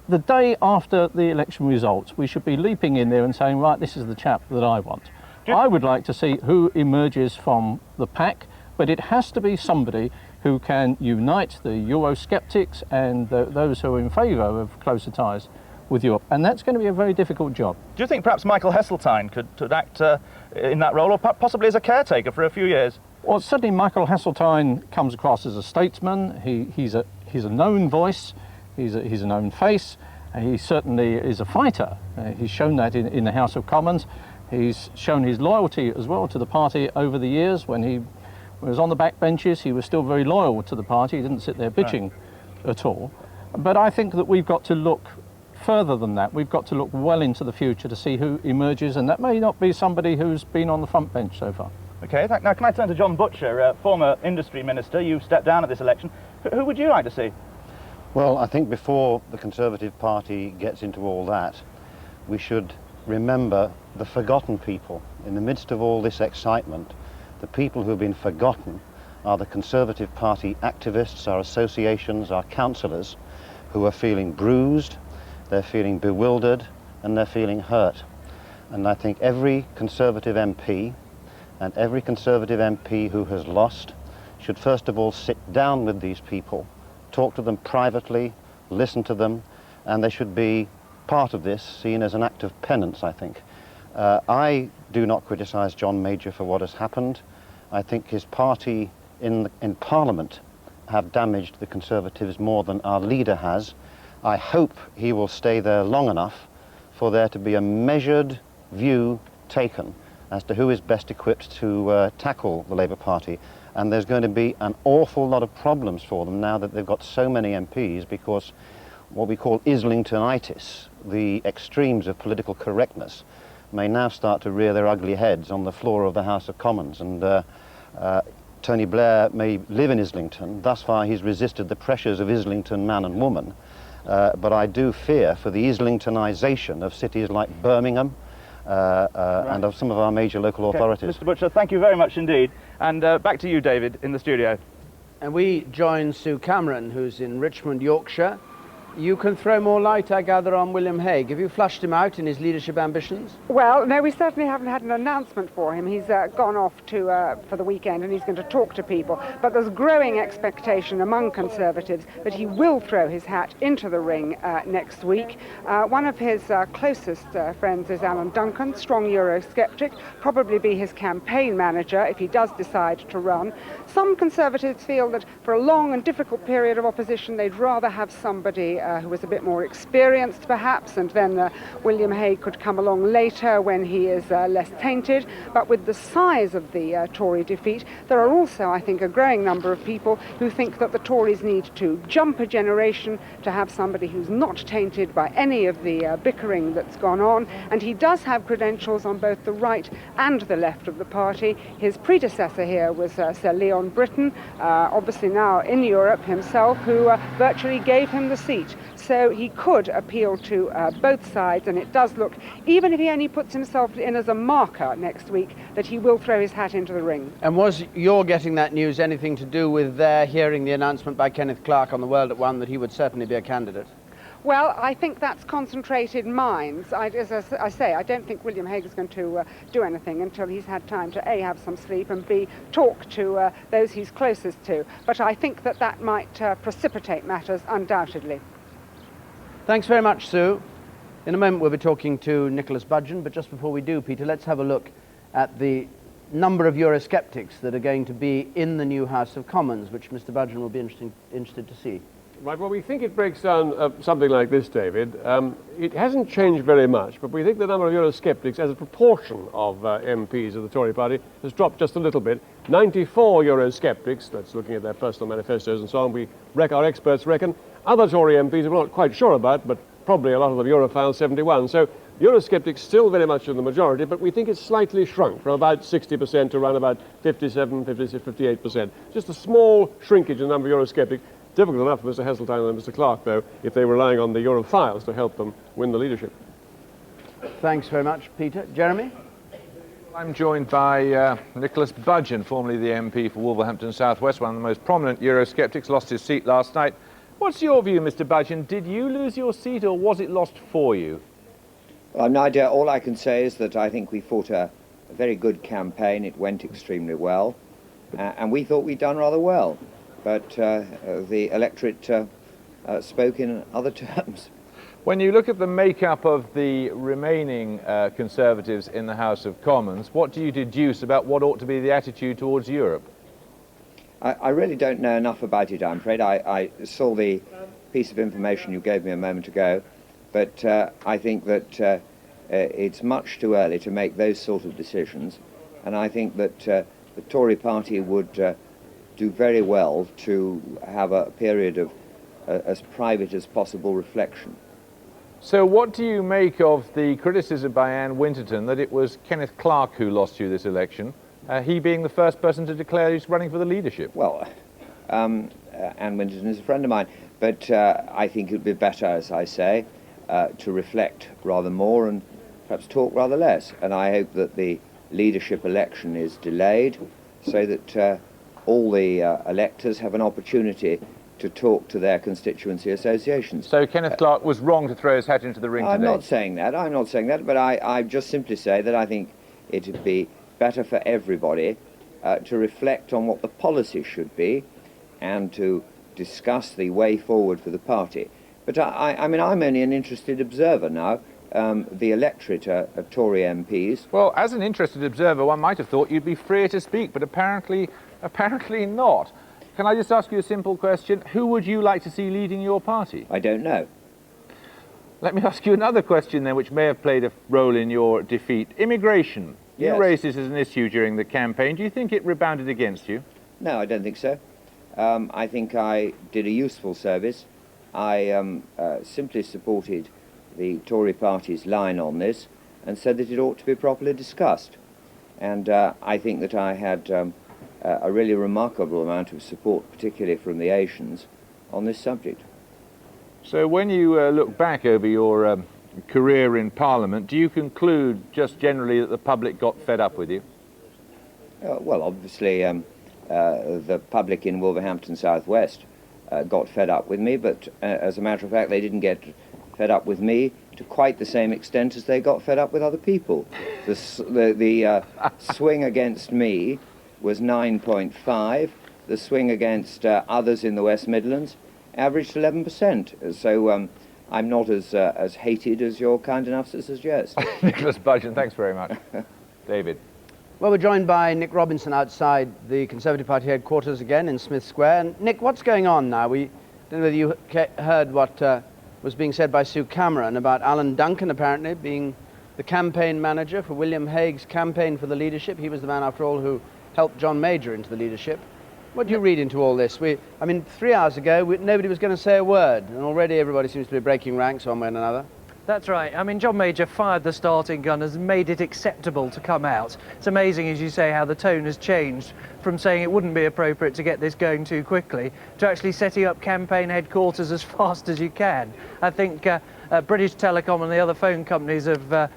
the day after the election results, we should be leaping in there and saying, right, this is the chap that I want. I would like to see who emerges from the pack, but it has to be somebody who can unite the Eurosceptics and those who are in favour of closer ties with Europe. And that's going to be a very difficult job. Do you think perhaps Michael Heseltine could act in that role, or possibly as a caretaker for a few years? Well, certainly Michael Heseltine comes across as a statesman. He's a known voice. He's a known face. He certainly is a fighter. He's shown that in the House of Commons. He's shown his loyalty as well to the party over the years. When he was on the backbenches, he was still very loyal to the party. He didn't sit there bitching at all. But I think that we've got to look further than that. We've got to look well into the future to see who emerges, and that may not be somebody who's been on the front bench so far. OK, now can I turn to John Butcher, former industry minister? You stepped down at this election. Who would you like to see? Well, I think before the Conservative Party gets into all that, we should remember the forgotten people. In the midst of all this excitement, the people who have been forgotten are the Conservative Party activists, our associations, our councillors, who are feeling bruised, they're feeling bewildered, and they're feeling hurt. And I think every Conservative MP and every Conservative MP who has lost should first of all sit down with these people, talk to them privately, listen to them, and they should be part of this, seen as an act of penance, I think. I do not criticise John Major for what has happened. I think his party in Parliament have damaged the Conservatives more than our leader has. I hope he will stay there long enough for there to be a measured view taken as to who is best equipped to tackle the Labour Party. And there's going to be an awful lot of problems for them now that they've got so many MPs, because what we call Islingtonitis, the extremes of political correctness, may now start to rear their ugly heads on the floor of the House of Commons. And Tony Blair may live in Islington. Thus far he's resisted the pressures of Islington man and woman. But I do fear for the Islingtonisation of cities like Birmingham, and of some of our major local authorities. Mr. Butcher, thank you very much indeed. And back to you, David, in the studio. And we join Sue Cameron, who's in Richmond, Yorkshire. You can throw more light, I gather, on William Hague. Have you flushed him out in his leadership ambitions? Well, no, we certainly haven't had an announcement for him. He's gone off for the weekend, and he's going to talk to people. But there's growing expectation among Conservatives that he will throw his hat into the ring next week. One of his closest friends is Alan Duncan, strong Eurosceptic, probably be his campaign manager if he does decide to run. Some Conservatives feel that for a long and difficult period of opposition, they'd rather have somebody who was a bit more experienced, perhaps, and then William Hague could come along later when he is less tainted. But with the size of the Tory defeat, there are also, I think, a growing number of people who think that the Tories need to jump a generation to have somebody who's not tainted by any of the bickering that's gone on. And he does have credentials on both the right and the left of the party. His predecessor here was Sir Leon Britton, obviously now in Europe himself, who virtually gave him the seat. So so he could appeal to both sides, and it does look, even if he only puts himself in as a marker next week, that he will throw his hat into the ring. And was your getting that news anything to do with their hearing the announcement by Kenneth Clarke on the World at One that he would certainly be a candidate? Well, I think that's concentrated minds. As I say, I don't think William Hague is going to do anything until he's had time to A, have some sleep, and B, talk to those he's closest to. But I think that that might precipitate matters, undoubtedly. Thanks very much, Sue. In a moment we'll be talking to Nicholas Budgin, but just before we do, Peter, let's have a look at the number of Eurosceptics that are going to be in the new House of Commons, which Mr. Budgin will be interested to see. Right, well, we think it breaks down something like this, David. It hasn't changed very much, but we think the number of Eurosceptics as a proportion of MPs of the Tory party has dropped just a little bit. 94 Eurosceptics, that's looking at their personal manifestos and so on, our experts reckon. Other Tory MPs we're not quite sure about, but probably a lot of them Europhiles, 71. So Eurosceptics still very much in the majority, but we think it's slightly shrunk from about 60% to around about 57, 56, 58%. Just a small shrinkage in the number of Eurosceptics. Difficult enough for Mr. Heseltine and Mr. Clarke, though, if they were relying on the Europhiles to help them win the leadership. Thanks very much, Peter. Jeremy? I'm joined by Nicholas Budgin, formerly the MP for Wolverhampton South West, one of the most prominent Eurosceptics, lost his seat last night. What's your view, Mr. Budgin? Did you lose your seat or was it lost for you? Well, I've no idea. All I can say is that I think we fought a very good campaign. It went extremely well, and we thought we'd done rather well. But the electorate spoke in other terms. When you look at the makeup of the remaining Conservatives in the House of Commons, what do you deduce about what ought to be the attitude towards Europe? I really don't know enough about it, I'm afraid. I saw the piece of information you gave me a moment ago, but I think that it's much too early to make those sort of decisions, and I think that the Tory party would do very well to have a period of as private as possible reflection. So what do you make of the criticism by Anne Winterton that it was Kenneth Clarke who lost you this election, he being the first person to declare he's running for the leadership? Well, Anne Winterton is a friend of mine, but I think it would be better, as I say, to reflect rather more and perhaps talk rather less. And I hope that the leadership election is delayed so that all the electors have an opportunity to talk to their constituency associations. So Kenneth Clarke was wrong to throw his hat into the ring today? I'm not saying that, but I just simply say that I think it would be better for everybody to reflect on what the policy should be and to discuss the way forward for the party. But I mean, I'm only an interested observer now. The electorate are Tory MPs. Well, as an interested observer, one might have thought you'd be freer to speak, but apparently not. Can I just ask you a simple question? Who would you like to see leading your party? I don't know. Let me ask you another question then, which may have played a role in your defeat. Immigration. Yes. You raised this as an issue during the campaign. Do you think it rebounded against you? No, I don't think so. I think I did a useful service. I simply supported the Tory party's line on this and said that it ought to be properly discussed. And I think that I had a really remarkable amount of support, particularly from the Asians, on this subject. So when you look back over your career in Parliament, do you conclude just generally that the public got fed up with you? Well, obviously the public in Wolverhampton South West got fed up with me, but as a matter of fact they didn't get fed up with me to quite the same extent as they got fed up with other people. The swing against me was 9.5. The swing against others in the West Midlands averaged 11%. So I'm not as hated as you're kind enough to suggest. Nicholas Budgin, thanks very much. David. Well, we're joined by Nick Robinson outside the Conservative Party headquarters again in Smith Square. And Nick, what's going on now? We don't know whether you heard what was being said by Sue Cameron about Alan Duncan apparently being the campaign manager for William Hague's campaign for the leadership. He was the man, after all, who helped John Major into the leadership. What do you read into all this? I mean, 3 hours ago, nobody was going to say a word, and already everybody seems to be breaking ranks one way and another. That's right. I mean, John Major fired the starting gun, has made it acceptable to come out. It's amazing, as you say, how the tone has changed from saying it wouldn't be appropriate to get this going too quickly to actually setting up campaign headquarters as fast as you can. I think British Telecom and the other phone companies of the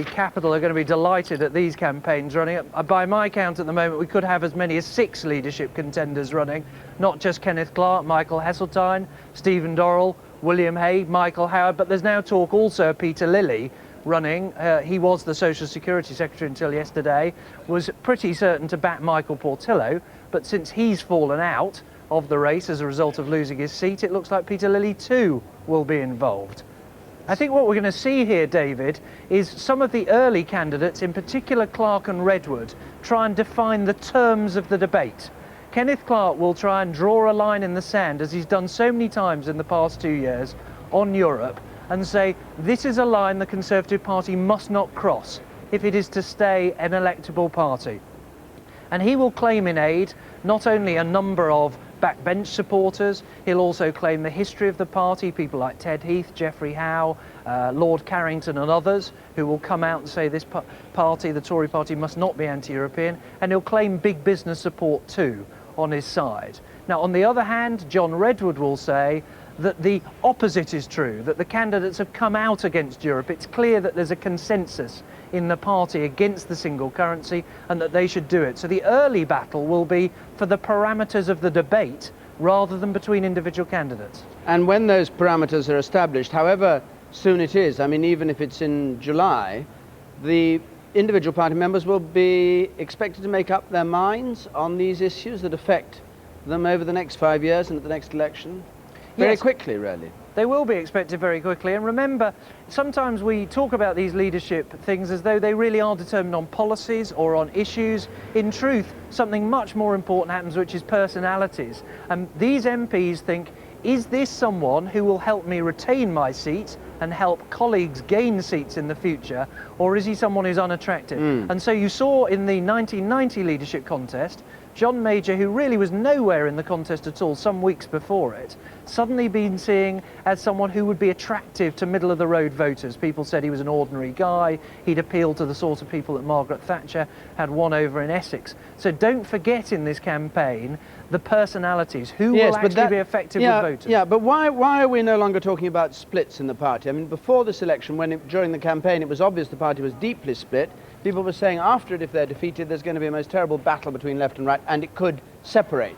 capital are going to be delighted at these campaigns running. By my count at the moment, we could have as many as 6 leadership contenders running, not just Kenneth Clarke, Michael Heseltine, Stephen Dorrell, William Hague, Michael Howard, but there's now talk also of Peter Lilly running. He was the Social Security Secretary until yesterday, was pretty certain to back Michael Portillo, but since he's fallen out of the race as a result of losing his seat, it looks like Peter Lilly too will be involved. I think what we're going to see here, David, is some of the early candidates, in particular Clarke and Redwood, try and define the terms of the debate. Kenneth Clarke will try and draw a line in the sand, as he's done so many times in the past 2 years, on Europe, and say, this is a line the Conservative Party must not cross if it is to stay an electable party. And he will claim in aid not only a number of backbench supporters, he'll also claim the history of the party, people like Ted Heath, Geoffrey Howe, Lord Carrington and others, who will come out and say this party, the Tory party, must not be anti-European, and he'll claim big business support too on his side. Now, on the other hand, John Redwood will say that the opposite is true, that the candidates have come out against Europe. It's clear that there's a consensus in the party against the single currency and that they should do it. So the early battle will be for the parameters of the debate rather than between individual candidates. And when those parameters are established, however soon it is, I mean, even if it's in July, the individual party members will be expected to make up their minds on these issues that affect them over the next 5 years and at the next election. Very quickly, really. They will be expected very quickly. And remember, sometimes we talk about these leadership things as though they really are determined on policies or on issues. In truth, something much more important happens, which is personalities. And these MPs think, is this someone who will help me retain my seat and help colleagues gain seats in the future, or is he someone who's unattractive? And so you saw in the 1990 leadership contest, John Major, who really was nowhere in the contest at all some weeks before it, suddenly been seen as someone who would be attractive to middle-of-the-road voters. People said he was an ordinary guy, he'd appeal to the sort of people that Margaret Thatcher had won over in Essex. So don't forget in this campaign the personalities, who will actually be effective with voters. Yeah, but why are we no longer talking about splits in the party? I mean, before this election, during the campaign, it was obvious the party was deeply split. People were saying after it, if they're defeated, there's going to be a most terrible battle between left and right, and it could separate.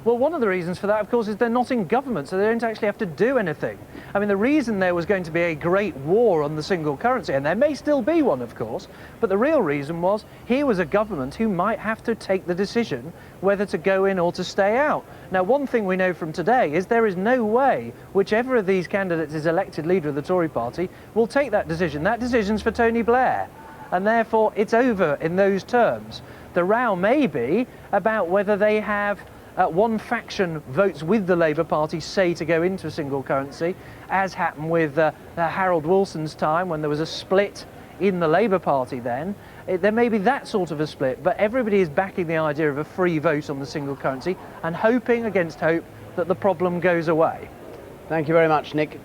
Well, one of the reasons for that, of course, is they're not in government, so they don't actually have to do anything. I mean, the reason there was going to be a great war on the single currency, and there may still be one, of course, but the real reason was here was a government who might have to take the decision whether to go in or to stay out. Now, one thing we know from today is there is no way whichever of these candidates is elected leader of the Tory party will take that decision. That decision's for Tony Blair, and therefore it's over in those terms. The row may be about whether they have one faction votes with the Labour Party, say, to go into a single currency, as happened with Harold Wilson's time when there was a split in the Labour Party then. There may be that sort of a split, but everybody is backing the idea of a free vote on the single currency and hoping against hope that the problem goes away. Thank you very much, Nick.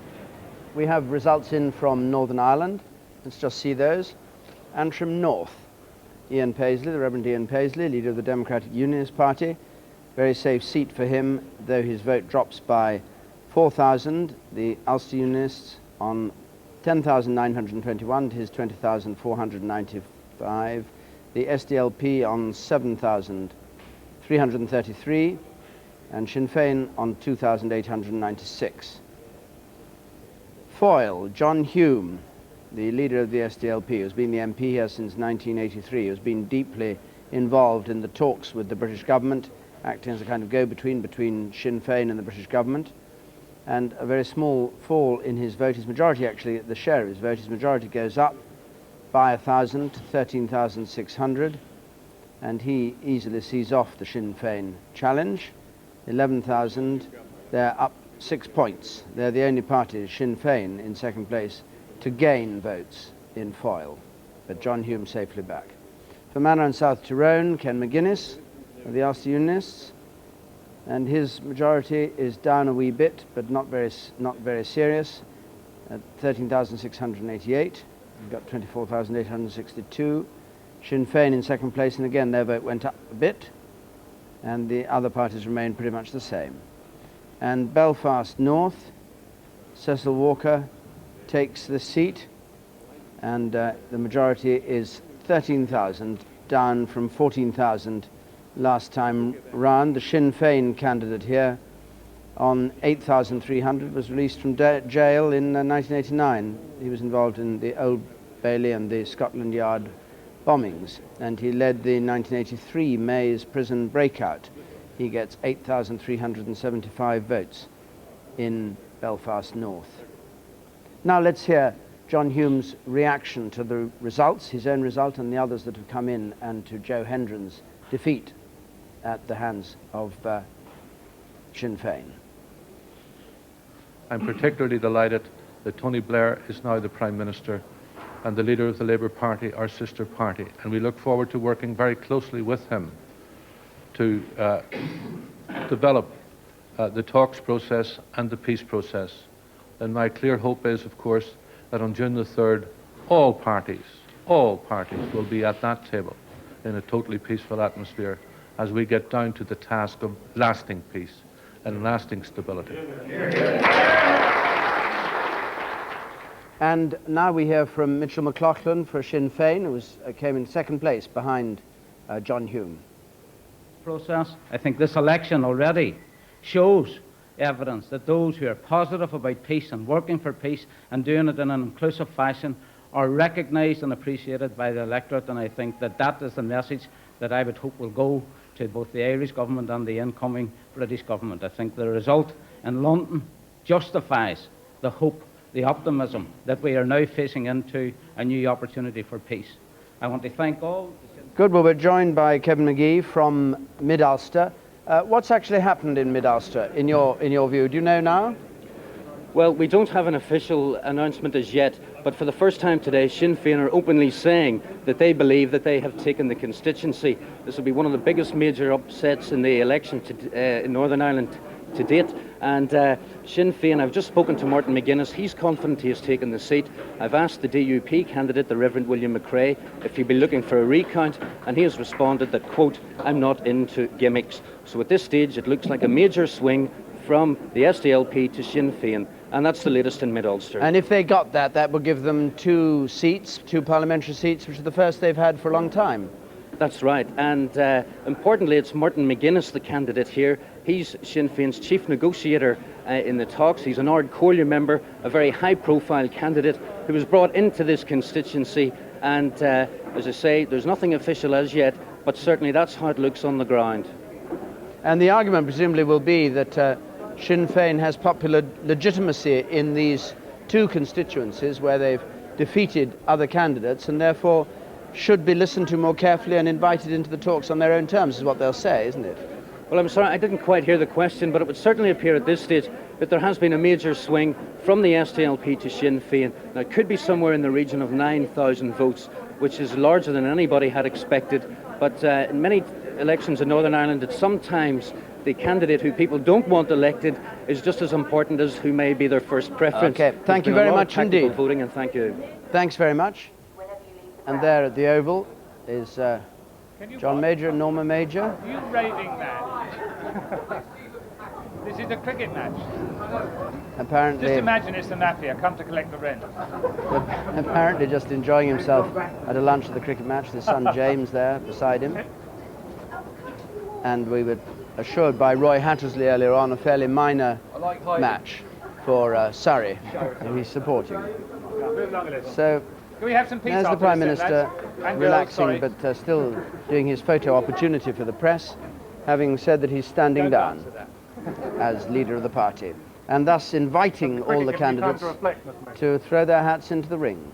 We have results in from Northern Ireland. Let's just see those. Antrim North. Ian Paisley, the Reverend Ian Paisley, leader of the Democratic Unionist Party. Very safe seat for him, though his vote drops by 4,000. The Ulster Unionists on 10,921 to his 20,495. The SDLP on 7,333. And Sinn Féin on 2,896. Foyle, John Hume, the leader of the SDLP, who's been the MP here since 1983, who's been deeply involved in the talks with the British government, acting as a kind of go-between between Sinn Féin and the British government, and a very small fall in his vote. His majority, actually, the share of his vote, his majority goes up by 1,000 to 13,600, and he easily sees off the Sinn Féin challenge. 11,000, they're up 6 points. They're the only party, Sinn Féin, in second place, to gain votes in Foyle, but John Hume safely back. For Manor and South Tyrone, Ken McGuinness of the Ulster Unionists, and his majority is down a wee bit, but not very serious. at 13,688. We've got 24,862. Sinn Féin in second place, and again their vote went up a bit, and the other parties remained pretty much the same. And Belfast North, Cecil Walker takes the seat, and the majority is 13,000, down from 14,000 last time round. The Sinn Féin candidate here on 8,300 was released from jail in 1989. He was involved in the Old Bailey and the Scotland Yard bombings, and he led the 1983 Mays prison breakout. He gets 8,375 votes in Belfast North. Now let's hear John Hume's reaction to the results, his own result and the others that have come in, and to Joe Hendren's defeat at the hands of Sinn Féin. I'm particularly delighted that Tony Blair is now the Prime Minister and the leader of the Labour Party, our sister party, and we look forward to working very closely with him to develop the talks process and the peace process. And my clear hope is, of course, that on June the 3rd, all parties will be at that table in a totally peaceful atmosphere as we get down to the task of lasting peace and lasting stability. And now we hear from Mitchell McLaughlin for Sinn Féin, who came in second place behind John Hume. Process. I think this election already shows evidence that those who are positive about peace and working for peace and doing it in an inclusive fashion are recognised and appreciated by the electorate, and I think that that is the message that I would hope will go to both the Irish government and the incoming British government. I think the result in London justifies the hope, the optimism that we are now facing into a new opportunity for peace. I want to thank all. Good. Well, we're joined by Kevin McGee from Mid-Ulster. What's actually happened in Mid-Ulster, in your view? Do you know now? Well, we don't have an official announcement as yet, but for the first time today, Sinn Féin are openly saying that they believe that they have taken the constituency. This will be one of the biggest major upsets in the election in Northern Ireland to date. And Sinn Féin, I've just spoken to Martin McGuinness. He's confident he has taken the seat. I've asked the DUP candidate, the Reverend William McRae, if he'd be looking for a recount, and he has responded that, quote, "I'm not into gimmicks." So at this stage, it looks like a major swing from the SDLP to Sinn Féin, and that's the latest in Mid-Ulster. And if they got that, that would give them two parliamentary seats, which are the first they've had for a long time. That's right, and importantly, it's Martin McGuinness, the candidate here. He's Sinn Féin's chief negotiator in the talks. He's an Ard Comhairle member, a very high-profile candidate who was brought into this constituency, and as I say, there's nothing official as yet, but certainly that's how it looks on the ground. And the argument presumably will be that Sinn Féin has popular legitimacy in these two constituencies where they've defeated other candidates, and therefore should be listened to more carefully and invited into the talks on their own terms, is what they'll say, isn't it? Well, I'm sorry, I didn't quite hear the question, but it would certainly appear at this stage that there has been a major swing from the SDLP to Sinn Féin. Now, it could be somewhere in the region of 9,000 votes, which is larger than anybody had expected. But in many elections in Northern Ireland, it's sometimes the candidate who people don't want elected is just as important as who may be their first preference. Okay, thank you very much indeed. Voting, and thank you. Thanks very much. And there at the Oval is John Major and Norma Major. You raving mad. This is a cricket match. Apparently, just imagine it's the mafia come to collect the rent. Apparently just enjoying himself at a lunch at the cricket match. His son James there beside him. And we were assured by Roy Hattersley earlier on a fairly minor match for Surrey, who he's supporting. So can we have some peace? there's the Prime Minister relaxing, girls, but still doing his photo opportunity for the press, having said that he's standing down as leader of the party, and thus inviting all the candidates to throw their hats into the ring,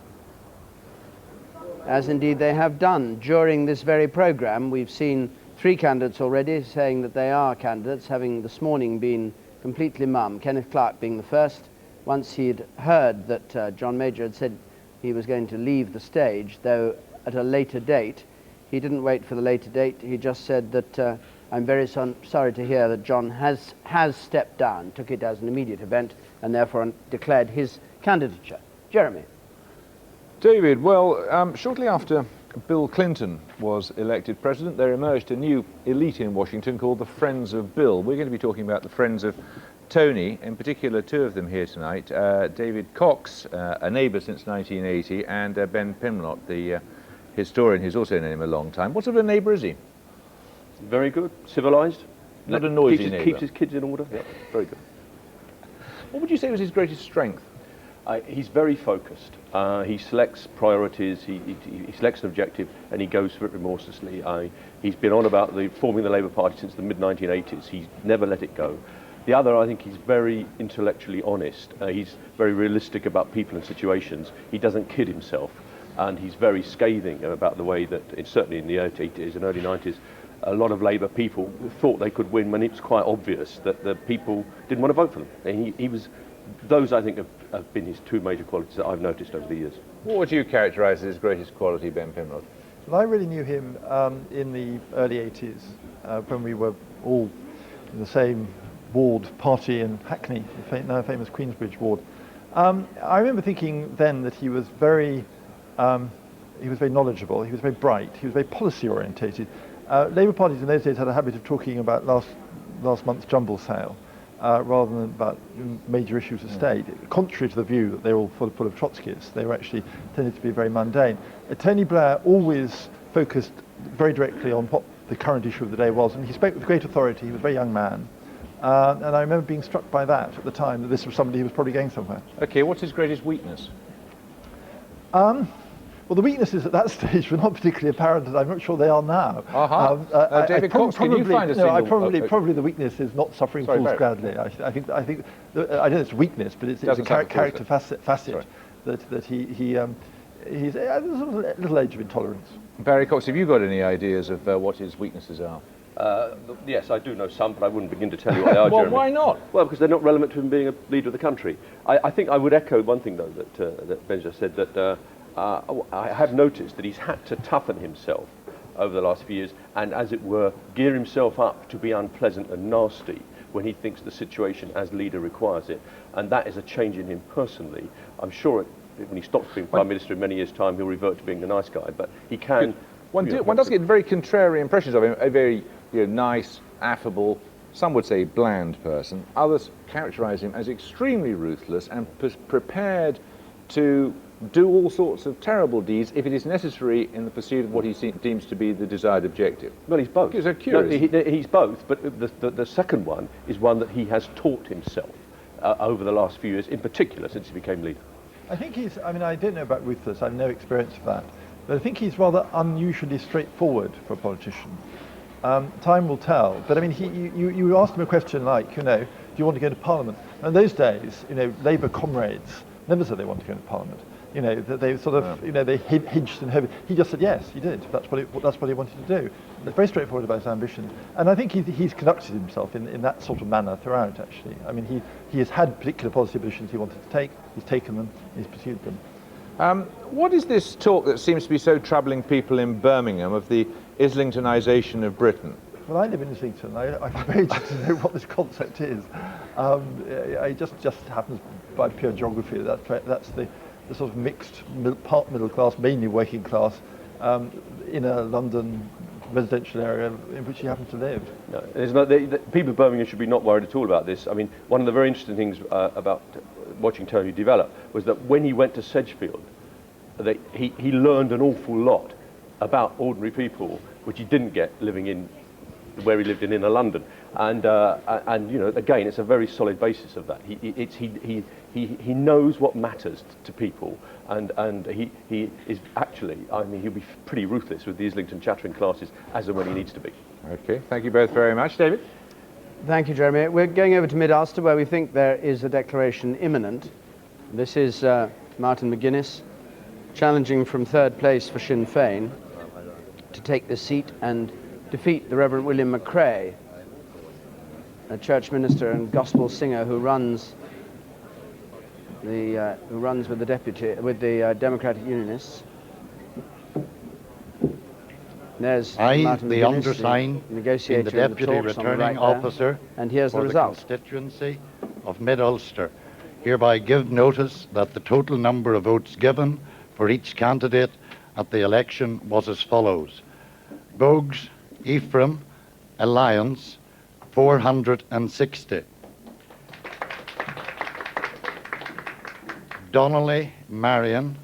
as indeed they have done during this very programme. We've seen 3 candidates already saying that they are candidates, having this morning been completely mum. Kenneth Clarke being the first. Once he'd heard that John Major had said he was going to leave the stage, though at a later date. He didn't wait for the later date. He just said that I'm very sorry to hear that John has stepped down, took it as an immediate event, and therefore declared his candidature. Jeremy. David, well, shortly after Bill Clinton was elected president, there emerged a new elite in Washington called the Friends of Bill. We're going to be talking about the Friends of Tony, in particular two of them here tonight, David Cox, a neighbour since 1980, and Ben Pimlott, the historian who's also known him a long time. What sort of a neighbour is he? Very good, civilised. Not a noisy neighbour. Keeps his kids in order. Yeah, very good. What would you say was his greatest strength? He's very focused. He selects priorities, he selects an objective, and he goes for it remorselessly. He's been on about forming the Labour Party since the mid-1980s. He's never let it go. The other, I think he's very intellectually honest. He's very realistic about people and situations. He doesn't kid himself, and he's very scathing about the way that, certainly in the 80s and early 90s, a lot of Labour people thought they could win when it was quite obvious that the people didn't want to vote for them. And he was... Those, I think, have been his two major qualities that I've noticed over the years. What would you characterise as his greatest quality, Ben Pimlott? Well, I really knew him in the early 80s when we were all in the same ward party in Hackney, the now famous Queensbridge ward. I remember thinking then that he was very knowledgeable, he was very bright, he was very policy orientated. Labour parties in those days had a habit of talking about last month's jumble sale. Rather than about major issues of state, contrary to the view that they're all full of Trotskyists, they were actually tended to be very mundane. Tony Blair always focused very directly on what the current issue of the day was, and he spoke with great authority. He was a very young man, and I remember being struck by that at the time, that this was somebody who was probably going somewhere. Okay, what's his greatest weakness? Well, the weaknesses at that stage were not particularly apparent, and I'm not sure they are now. David Cox, can you find a single... Probably the weakness is not suffering fools gladly. I think I don't know it's weakness, but it's a character facet that he's a little age of intolerance. Barry Cox, have you got any ideas of what his weaknesses are? Yes, I do know some, but I wouldn't begin to tell you what they are, Well, Jeremy. why not? Well, because they're not relevant to him being a leader of the country. I think I would echo one thing, though, that Ben just said, that I have noticed that he's had to toughen himself over the last few years and, as it were, gear himself up to be unpleasant and nasty when he thinks the situation as leader requires it. And that is a change in him personally. I'm sure when he stops being Prime Minister in many years' time, he'll revert to being the nice guy, but he can... One does get very contrary impressions of him, a very nice, affable, some would say bland person. Others characterise him as extremely ruthless and prepared to do all sorts of terrible deeds if it is necessary in the pursuit of what he deems to be the desired objective. Well, he's both. It's curious. No, he's both, but the second one is one that he has taught himself over the last few years, in particular since he became leader. I think I don't know about ruthless, I have no experience of that, but I think he's rather unusually straightforward for a politician. Time will tell, but I mean, you asked him a question like, do you want to go to Parliament? And in those days, Labour comrades never said they wanted to go to Parliament. They sort of, they hedged and hoped. He just said yes, he did. That's what he wanted to do. It's very straightforward about his ambition, and I think he's conducted himself in that sort of manner throughout. Actually, I mean, he has had particular policy positions he wanted to take. He's taken them. He's pursued them. What is this talk that seems to be so troubling people in Birmingham of the Islingtonisation of Britain? Well, I live in Islington. I'm very interested to know what this concept is. It just happens by pure geography. That's the sort of mixed part middle class, mainly working class, in a London residential area in which you happen to live. No, the people of Birmingham should be not worried at all about this. I mean, one of the very interesting things about watching Tony develop was that when he went to Sedgefield, he learned an awful lot about ordinary people, which he didn't get living in where he lived in inner London, and again, it's a very solid basis of that. He knows what matters to people, and he is actually, I mean, he'll be pretty ruthless with the Islington chattering classes as and when he needs to be. Okay, thank you both very much, David. Thank you, Jeremy. We're going over to Mid-Ulster, where we think there is a declaration imminent. This is Martin McGuinness challenging from third place for Sinn Féin to take the seat and defeat the Reverend William McCrae, a church minister and gospel singer who runs with the Democratic Unionists. There's Martin the McGuinness, undersigned, negotiator the deputy in the talks returning on the right officer there. And here's the for result. constituency of Mid-Ulster. hereby give notice that the total number of votes given for each candidate at the election was as follows. Bogues, Ephraim, Alliance, 460. Donnelly, Marion,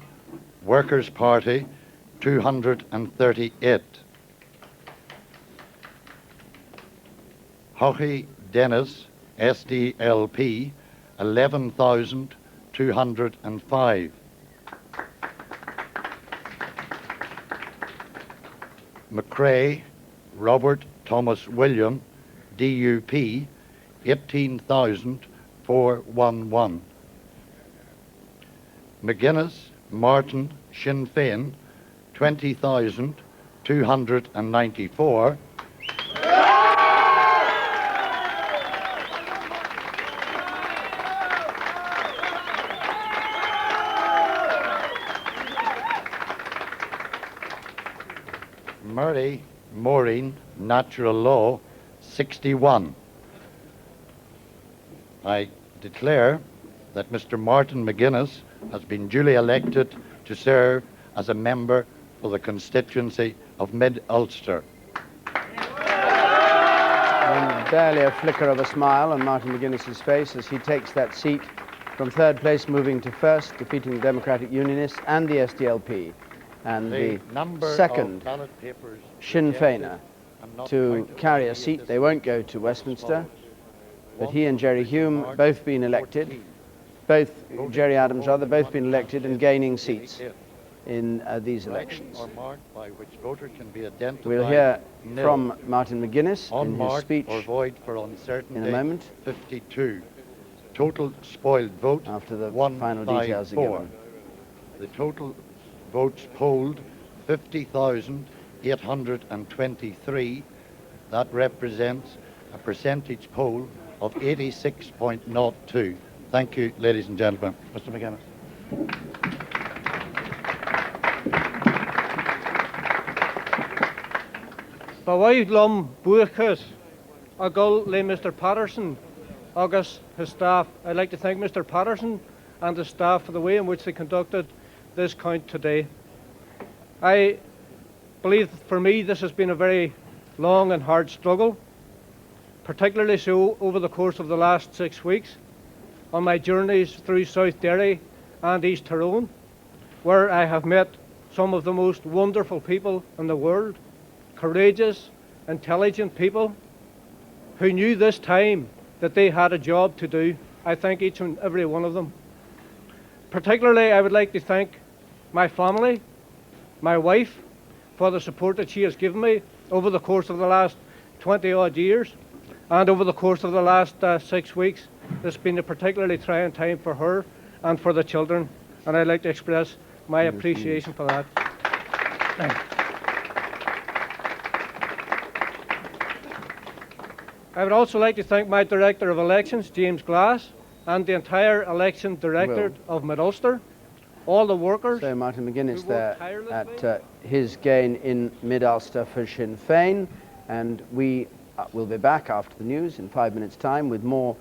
Workers' Party, 238. Haughey, Denis, SDLP, 11,205. McRae, Robert Thomas William, DUP, 18,411. McGuinness, Martin, Sinn Féin, 20,294. Murray, Maureen, Natural Law, 61. I declare that Mr. Martin McGuinness has been duly elected to serve as a member for the constituency of Mid-Ulster. And barely a flicker of a smile on Martin McGuinness's face as he takes that seat from third place moving to first, defeating the Democratic Unionists and the SDLP. And the second Sinn Féiner to carry a seat. They won't go to Westminster, but he and Jerry Hume both been elected, Jerry Adams rather, both been elected and gaining seats in these elections. We'll hear from Martin McGuinness in his speech in a moment. 52. Total spoiled vote after the final details are given. The total votes polled 50,823. That represents a percentage poll of 86.02. Thank you, ladies and gentlemen. Mr. McGuinness. Bawai Glum Buchas, Agul Le Mr. Patterson, August, his staff. I'd like to thank Mr. Patterson and his staff for the way in which they conducted this count today. I believe for me this has been a very long and hard struggle, particularly so over the course of the last 6 weeks on my journeys through South Derry and East Tyrone, where I have met some of the most wonderful people in the world, courageous, intelligent people who knew this time that they had a job to do. I thank each and every one of them. Particularly, I would like to thank my family, my wife, for the support that she has given me over the course of the last 20-odd years and over the course of the last 6 weeks. It's been a particularly trying time for her and for the children, and I'd like to express my appreciation for that. I would also like to thank my Director of Elections, James Glass, and the entire election directorate of Mid-Ulster, all the workers. So Martin McGuinness there at his gain in Mid-Ulster for Sinn Féin, and we will be back after the news in 5 minutes' time with more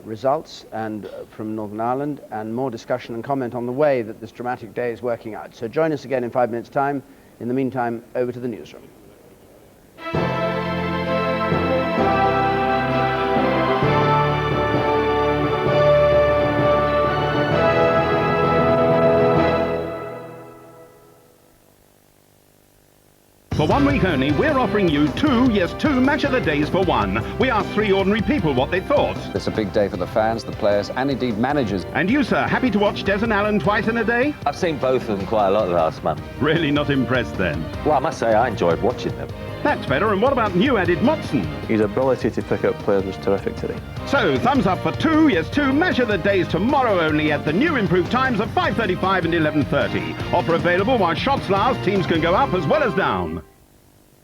results and from Northern Ireland and more discussion and comment on the way that this dramatic day is working out. So join us again in 5 minutes' time. In the meantime, over to the newsroom. For 1 week only, we're offering you two match of the days for one. We asked 3 ordinary people what they thought. It's a big day for the fans, the players, and indeed managers. And you, sir, happy to watch Des and Allen twice in a day? I've seen both of them quite a lot last month. Really not impressed then? Well, I must say I enjoyed watching them. That's better. And what about new added Motson? His ability to pick up players was terrific today. So, thumbs up for two match of the days tomorrow only at the new improved times of 5:35 and 11:30. Offer available while shots last. Teams can go up as well as down.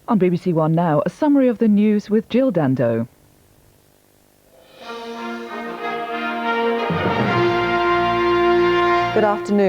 On BBC One now, a summary of the news with Jill Dando. Good afternoon.